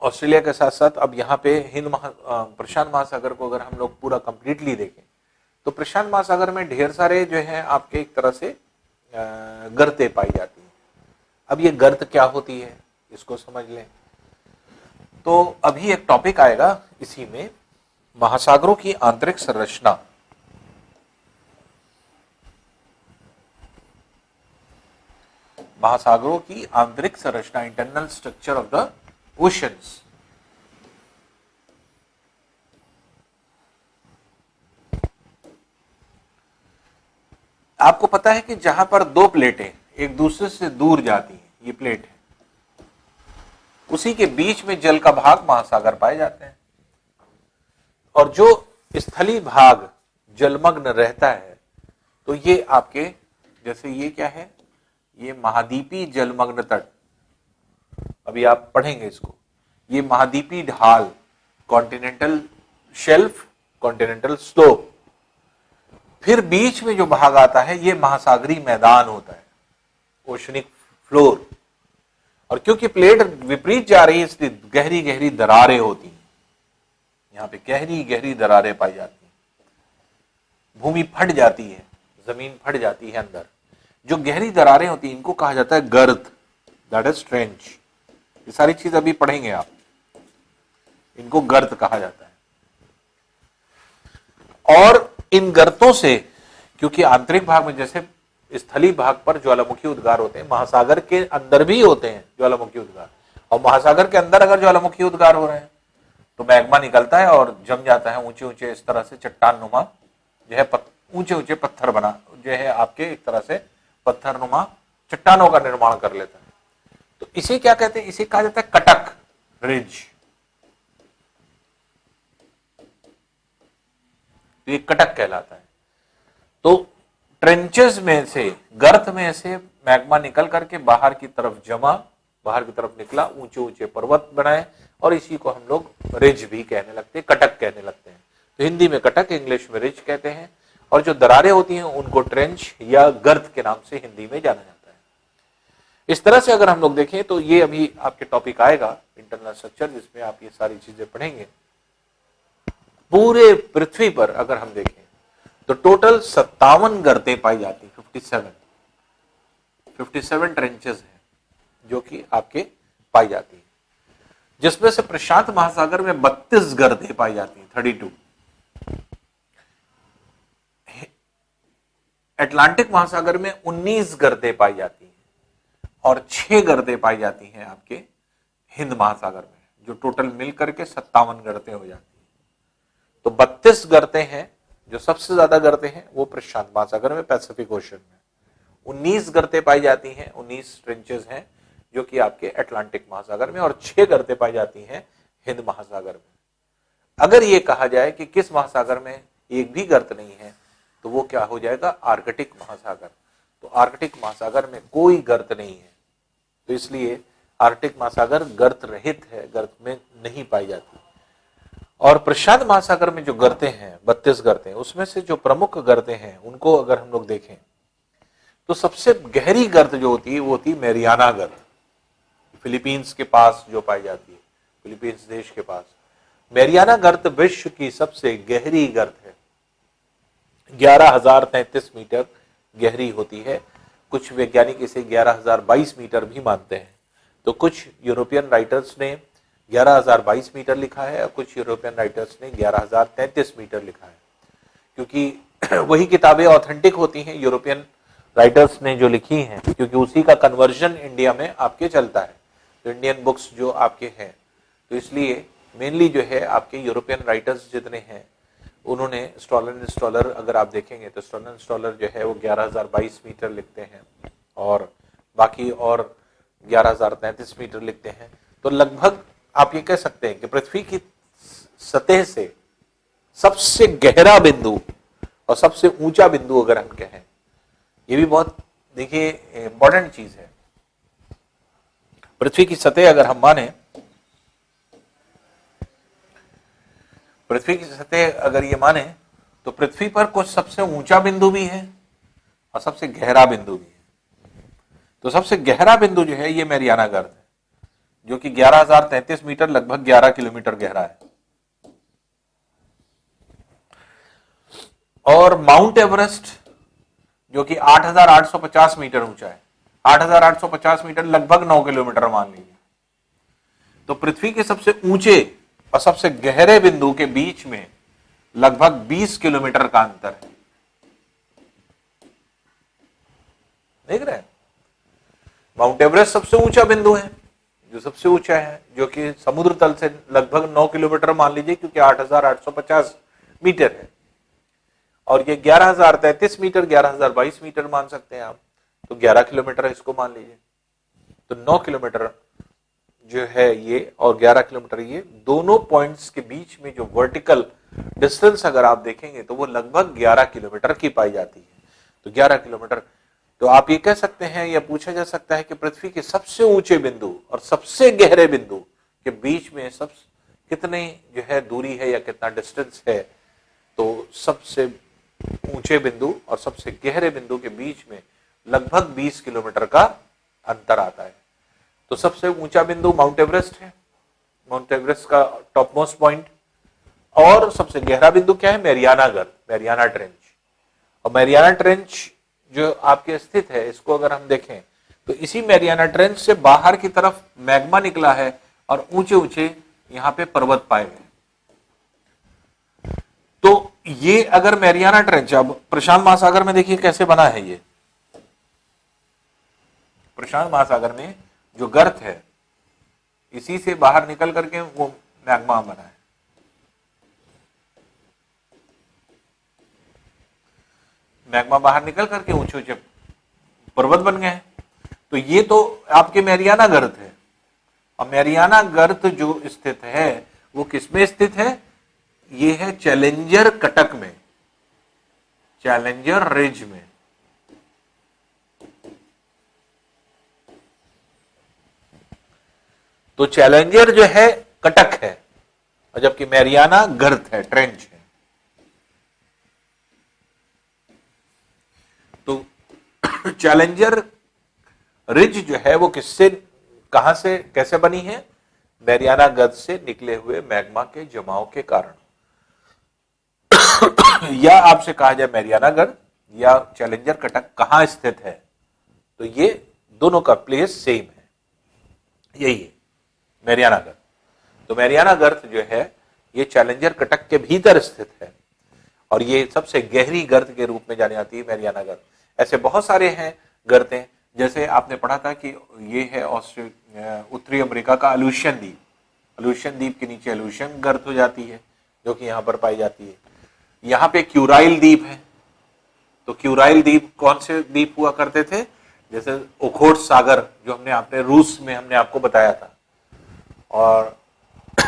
ऑस्ट्रेलिया के साथ साथ अब यहाँ पे प्रशांत महासागर को अगर हम लोग पूरा कंप्लीटली देखें तो प्रशांत महासागर में ढेर सारे जो है आपके एक तरह से गर्तें पाई जाती हैं। अब ये गर्त क्या होती है इसको समझ लें। तो अभी एक टॉपिक आएगा इसी में, महासागरों की आंतरिक संरचना। महासागरों की आंतरिक संरचना, internal structure of the oceans. आपको पता है कि जहां पर दो प्लेटें एक दूसरे से दूर जाती हैं, ये प्लेट है, उसी के बीच में जल का भाग महासागर पाए जाते हैं। और जो स्थलीय भाग जलमग्न रहता है तो ये आपके, जैसे ये क्या है, ये महाद्वीपीय जलमग्न तट, अभी आप पढ़ेंगे इसको, ये महाद्वीपीय ढाल, कॉन्टिनेंटल शेल्फ, कॉन्टिनेंटल स्लोप, फिर बीच में जो भाग आता है ये महासागरीय मैदान होता है, ओशनिक फ्लोर। और क्योंकि प्लेट विपरीत जा रही है इसलिए गहरी गहरी दरारें होती हैं, यहाँ पे गहरी गहरी दरारें पाई जाती हैं, भूमि फट जाती है, जमीन फट जाती है अंदर। जो गहरी दरारें होती हैं इनको कहा जाता है गर्त, दैट इज ट्रेंच। ये सारी चीज अभी पढ़ेंगे आप, इनको गर्त कहा जाता है। और इन गर्तों से, क्योंकि आंतरिक भाग में जैसे स्थलीय भाग पर ज्वालामुखी उद्गार होते हैं, महासागर के अंदर भी होते हैं ज्वालामुखी उद्गार, और महासागर के अंदर अगर ज्वालामुखी उद्गार हो रहे हैं तो मैग्मा निकलता है और जम जाता है, ऊंचे ऊंचे इस तरह से चट्टान नुमा जो है, ऊंचे ऊंचे पत्थर बना जो है आपके एक तरह से पत्थर नुमा चट्टानों का निर्माण कर लेता है। तो इसे क्या कहते हैं, इसे कहा जाता है कटक रिज। तो ये कटक कहलाता है। तो ट्रेंचेस में से, गर्त में से मैग्मा निकल करके बाहर की तरफ जमा, बाहर की तरफ निकला, ऊंचे ऊंचे पर्वत बनाए, और इसी को हम लोग रिज भी कहने लगते हैं, कटक कहने लगते हैं। तो हिंदी में कटक, इंग्लिश में रिज कहते हैं। और जो दरारें होती हैं उनको ट्रेंच या गर्त के नाम से हिंदी में जाना जाता है। इस तरह से अगर हम लोग देखें तो ये अभी आपके टॉपिक आएगा इंटरनल स्ट्रक्चर, जिसमें आप ये सारी चीजें पढ़ेंगे। पूरे पृथ्वी पर अगर हम देखें तो टोटल 57 गर्तें पाई जाती हैं, 57 ट्रेंचेस हैं जो कि आपके पाई जाती है, जिसमें से प्रशांत महासागर में 32 गर्तें पाई जाती हैं, 32। अटलांटिक महासागर में 19 गर्तें पाई जाती हैं, और 6 गर्तें पाई जाती हैं आपके हिंद महासागर में, जो टोटल मिलकर के 57 गर्तें हो जाती हैं। तो 32 गर्तें हैं, जो सबसे ज्यादा गर्तें हैं वो प्रशांत महासागर में, पैसिफिक ओशन में। 19 गर्तें पाई जाती हैं, 19 ट्रेंचेस हैं जो कि आपके अटलांटिक महासागर में, और 6 गर्तें पाई जाती हैं हिंद महासागर में। अगर ये कहा जाए कि किस महासागर में एक भी गर्त नहीं है तो वो क्या हो जाएगा, आर्कटिक महासागर। तो आर्कटिक महासागर में कोई गर्त नहीं है, तो इसलिए आर्कटिक महासागर गर्त रहित है, गर्त में नहीं पाई जाती। और प्रशांत महासागर में जो गर्तें हैं, 32 गर्तें, उसमें से जो प्रमुख गर्तें हैं उनको अगर हम लोग देखें तो सबसे गहरी गर्त जो होती है वो होती है मैरियाना गर्त, फिलीपींस के पास जो पाई जाती है, फिलीपींस देश के पास। मैरियाना गर्त विश्व की सबसे गहरी गर्त है, 11,033 मीटर गहरी होती है। कुछ वैज्ञानिक इसे 11,022 मीटर भी मानते हैं। तो कुछ यूरोपियन राइटर्स ने 11,022 मीटर लिखा है, और कुछ यूरोपियन राइटर्स ने 11,033 मीटर लिखा है, क्योंकि वही किताबें ऑथेंटिक होती हैं यूरोपियन राइटर्स ने जो लिखी हैं, क्योंकि उसी का कन्वर्जन इंडिया में आपके चलता है, तो इंडियन बुक्स जो आपके हैं, तो इसलिए मेनली जो है आपके यूरोपियन राइटर्स जितने हैं उन्होंने स्टॉलर अगर आप देखेंगे तो स्टॉलर जो है वो 11,022 मीटर लिखते हैं, और बाकी और 11,033 मीटर लिखते हैं। तो लगभग आप ये कह सकते हैं कि पृथ्वी की सतह से सबसे गहरा बिंदु और सबसे ऊंचा बिंदु अगर हम कहें, ये भी बहुत देखिए इंपॉर्टेंट चीज है। पृथ्वी की सतह अगर हम माने पृथ्वी की सतह अगर ये माने तो पृथ्वी पर कुछ सबसे ऊंचा बिंदु भी है और सबसे गहरा बिंदु भी है। तो सबसे गहरा बिंदु जो है ये मैरियाना गर्त है, जो कि 11,033 मीटर, लगभग 11 किलोमीटर गहरा है। और माउंट एवरेस्ट जो कि 8,850 मीटर ऊंचा है, 8,850 मीटर लगभग 9 किलोमीटर मान लीजिए। तो पृथ्वी के सबसे ऊंचे और सबसे गहरे बिंदु के बीच में लगभग 20 किलोमीटर का अंतर है। देख रहे हैं, माउंट एवरेस्ट सबसे ऊंचा बिंदु है, जो सबसे ऊंचा है, जो कि समुद्र तल से लगभग 9 किलोमीटर मान लीजिए, क्योंकि 8,850 मीटर है। और ये 11,033 मीटर, 11,022 मीटर मान सकते हैं आप, तो 11 किलोमीटर इसको मान लीजिए। तो 9 किलोमीटर जो है ये और 11 किलोमीटर, ये दोनों पॉइंट्स के बीच में जो वर्टिकल डिस्टेंस अगर आप देखेंगे तो वो लगभग 11 किलोमीटर की पाई जाती है। तो 11 किलोमीटर, तो आप ये कह सकते हैं या पूछा जा सकता है कि पृथ्वी के सबसे ऊंचे बिंदु और सबसे गहरे बिंदु के बीच में सब कितने जो है दूरी है या कितना डिस्टेंस है। तो सबसे ऊंचे बिंदु और सबसे गहरे बिंदु के बीच में लगभग 20 किलोमीटर का अंतर आता है। तो सबसे ऊंचा बिंदु माउंट एवरेस्ट है, माउंट एवरेस्ट का टॉप मोस्ट पॉइंट। और सबसे गहरा बिंदु क्या है? मैरियाना गर्त, मैरियाना ट्रेंच। और मैरियाना ट्रेंच जो आपके स्थित है, इसको अगर हम देखें तो इसी मैरियाना ट्रेंच से बाहर की तरफ मैग्मा निकला है और ऊंचे ऊंचे यहां पे पर्वत पाए गए। तो ये अगर मैरियाना ट्रेंच, अब प्रशांत महासागर में देखिए कैसे बना है ये। प्रशांत महासागर में जो गर्त है, इसी से बाहर निकल करके वो मैग्मा बना है। मैग्मा बाहर निकल करके ऊंचे ऊंचे पर्वत बन गए हैं। तो ये तो आपके मैरियाना गर्त है। और मैरियाना गर्त जो स्थित है वो किसमें स्थित है? ये है चैलेंजर कटक में, चैलेंजर रिज में। तो चैलेंजर जो है कटक है और जबकि मैरियाना गर्त है, ट्रेंच है। तो चैलेंजर रिज जो है वो किससे, कहां से, कैसे बनी है? मैरियाना गर्त से निकले हुए मैग्मा के जमाव के कारण। या आपसे कहा जाए मैरियाना गर्त या चैलेंजर कटक कहां स्थित है, तो ये दोनों का प्लेस सेम है, यही है मैरियाना गर्त। तो मैरियाना गर्त जो है ये चैलेंजर कटक के भीतर स्थित है और ये सबसे गहरी गर्त के रूप में जानी जाती है मैरियाना गर्त। ऐसे बहुत सारे हैं गर्तें, जैसे आपने पढ़ा था कि ये है उत्तरी अमेरिका का अलूशियन द्वीप। अलूशियन द्वीप के नीचे अलूशियन गर्त हो जाती है, जो कि यहां पर पाई जाती है। यहाँ पे क्यूराइल द्वीप है। तो क्यूराइल द्वीप कौन से द्वीप हुआ करते थे? जैसे ओखोट्स सागर जो हमने आपने रूस में हमने आपको बताया था, और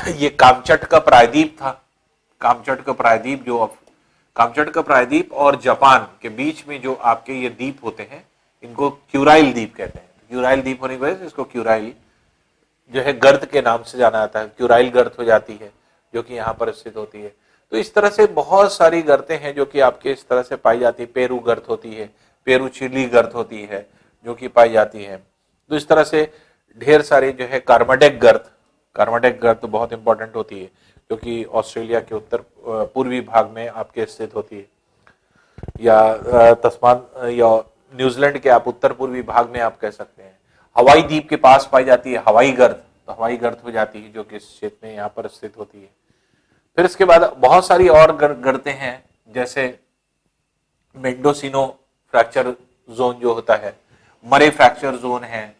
ये कामचटका प्रायद्वीप था। कामचटका प्रायद्वीप, जो कामचटका प्रायद्वीप और जापान के बीच में जो आपके ये द्वीप होते हैं, इनको क्यूराइल द्वीप कहते हैं। क्यूराइल द्वीप होने की वजह से इसको क्यूराइल जो है गर्त के नाम से जाना जाता है। क्यूराइल गर्त हो जाती है जो कि यहाँ पर स्थित होती है। तो इस तरह से बहुत सारी गर्तें हैं जो कि आपके इस तरह से पाई जाती है। पेरू गर्त होती है, पेरू चिली गर्त होती है जो कि पाई जाती है। तो इस तरह से ढेर सारी जो है कार्माडेक गर्त, कार्माडेक गर्त बहुत इंपॉर्टेंट होती है जो कि ऑस्ट्रेलिया के उत्तर पूर्वी भाग में आपके स्थित होती है, या तस्मान या न्यूजीलैंड के आप उत्तर पूर्वी भाग में आप कह सकते हैं। हवाई द्वीप के पास पाई जाती है हवाई गर्त, तो हवाई गर्त हो जाती है जो कि इस क्षेत्र में यहाँ पर स्थित होती है। फिर इसके बाद बहुत सारी और गर्तें हैं, जैसे मेंडोसिनो फ्रैक्चर जोन जो होता है, मरे फ्रैक्चर जोन है,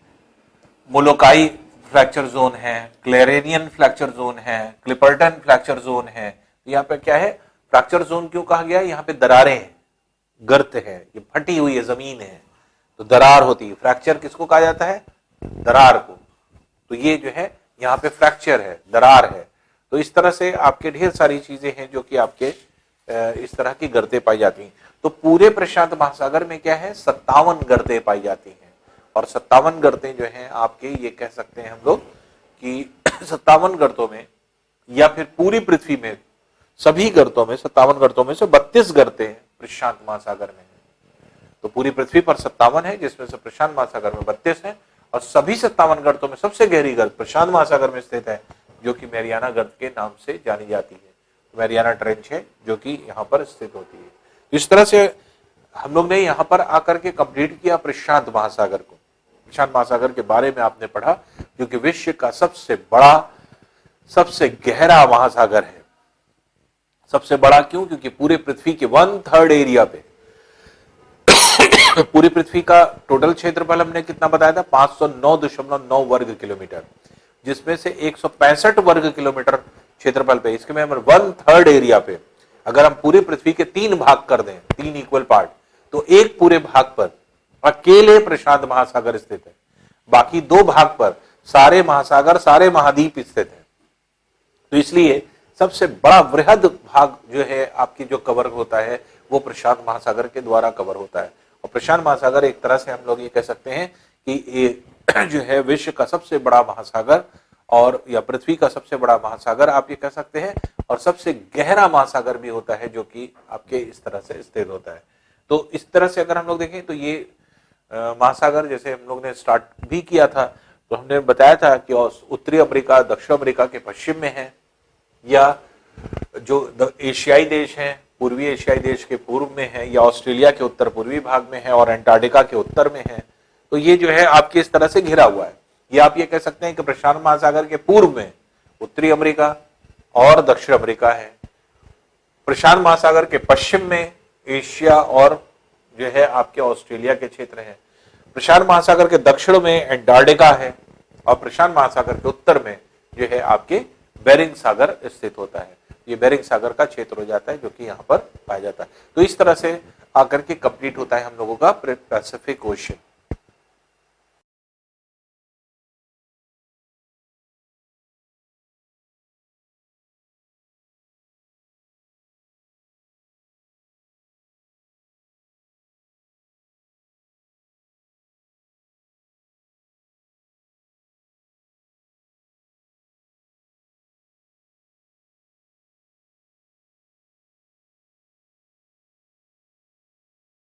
मोलोकाई फ्रैक्चर जोन है, क्लेरेनियन फ्रैक्चर जोन है, क्लिपर्टन फ्रैक्चर जोन है। यहाँ पे क्या है? फ्रैक्चर जोन क्यों कहा गया? यहाँ पे दरारें हैं, गर्त है, ये फटी हुई है जमीन है, तो दरार होती है। फ्रैक्चर किसको कहा जाता है? दरार को। तो ये जो है यहाँ पे फ्रैक्चर है, दरार है। तो इस तरह से आपके ढेर सारी चीजें हैं जो कि आपके इस तरह की गर्तें पाई जाती हैं। तो पूरे प्रशांत महासागर में क्या है? 57 गर्तें पाई जाती हैं। और 57 गर्तें जो हैं आपके, ये कह सकते हैं हम लोग कि 57 गर्तों में या फिर पूरी पृथ्वी में सभी गर्तों में 57 गर्तों में से 32 गर्तें प्रशांत महासागर में हैं। तो पूरी पृथ्वी पर 57 है, जिसमें से प्रशांत महासागर में 32 है, और सभी 57 गर्तों में सबसे गहरी गर्त प्रशांत महासागर में स्थित है, जो कि मैरियाना गर्त के नाम से जानी जाती है। मैरियाना ट्रेंच है जो कि यहाँ पर स्थित होती है। इस तरह से हम लोग ने यहाँ पर आकर के कंप्लीट किया प्रशांत महासागर को। प्रशांत महासागर के बारे में आपने पढ़ा, जो कि विश्व का सबसे बड़ा, सबसे गहरा महासागर है। सबसे बड़ा क्यों? क्योंकि पूरे पृथ्वी के 1/3 एरिया पे पूरी पृथ्वी का टोटल क्षेत्रफल हमने कितना बताया था? 509.9 वर्ग किलोमीटर, जिसमें से 165 वर्ग किलोमीटर क्षेत्रफल पे, इसके में 1/3 एरिया पे अगर हम पूरी पृथ्वी के 3 भाग कर दें, 3 इक्वल पार्ट, तो एक पूरे भाग पर अकेले प्रशांत महासागर स्थित है। बाकी 2 भाग पर सारे महासागर, सारे महाद्वीप स्थित है। तो इसलिए सबसे बड़ा वृहद भाग जो है आपकी जो कवर होता है वो प्रशांत महासागर के द्वारा कवर होता है। और प्रशांत महासागर एक तरह से हम लोग ये कह सकते हैं कि ये जो है विश्व का सबसे बड़ा महासागर, और या पृथ्वी का सबसे बड़ा महासागर आप ये कह सकते हैं, और सबसे गहरा महासागर भी होता है, जो कि आपके इस तरह से स्थित होता है। तो इस तरह से अगर हम लोग देखें तो ये महासागर, जैसे हम लोग ने स्टार्ट भी किया था, तो हमने बताया था कि उत्तरी अमेरिका दक्षिण अमेरिका के पश्चिम में है, या जो एशियाई देश हैं पूर्वी एशियाई देश के पूर्व में है, या ऑस्ट्रेलिया के उत्तर पूर्वी भाग में है, और अंटार्कटिका के उत्तर में है। तो ये जो है आपके इस तरह से घिरा हुआ है। ये आप ये कह सकते हैं कि प्रशांत महासागर के पूर्व में उत्तरी अमेरिका और दक्षिण अमेरिका है, प्रशांत महासागर के पश्चिम में एशिया और जो है आपके ऑस्ट्रेलिया के क्षेत्र हैं, प्रशांत महासागर के दक्षिण में अंटार्कटिका है, और प्रशांत महासागर के उत्तर में जो है आपके बेरिंग सागर स्थित होता है। ये बेरिंग सागर का क्षेत्र हो जाता है, जो कि यहाँ पर पाया जाता है। तो इस तरह से आकर के कंप्लीट होता है हम लोगों का पैसिफिक ओशन।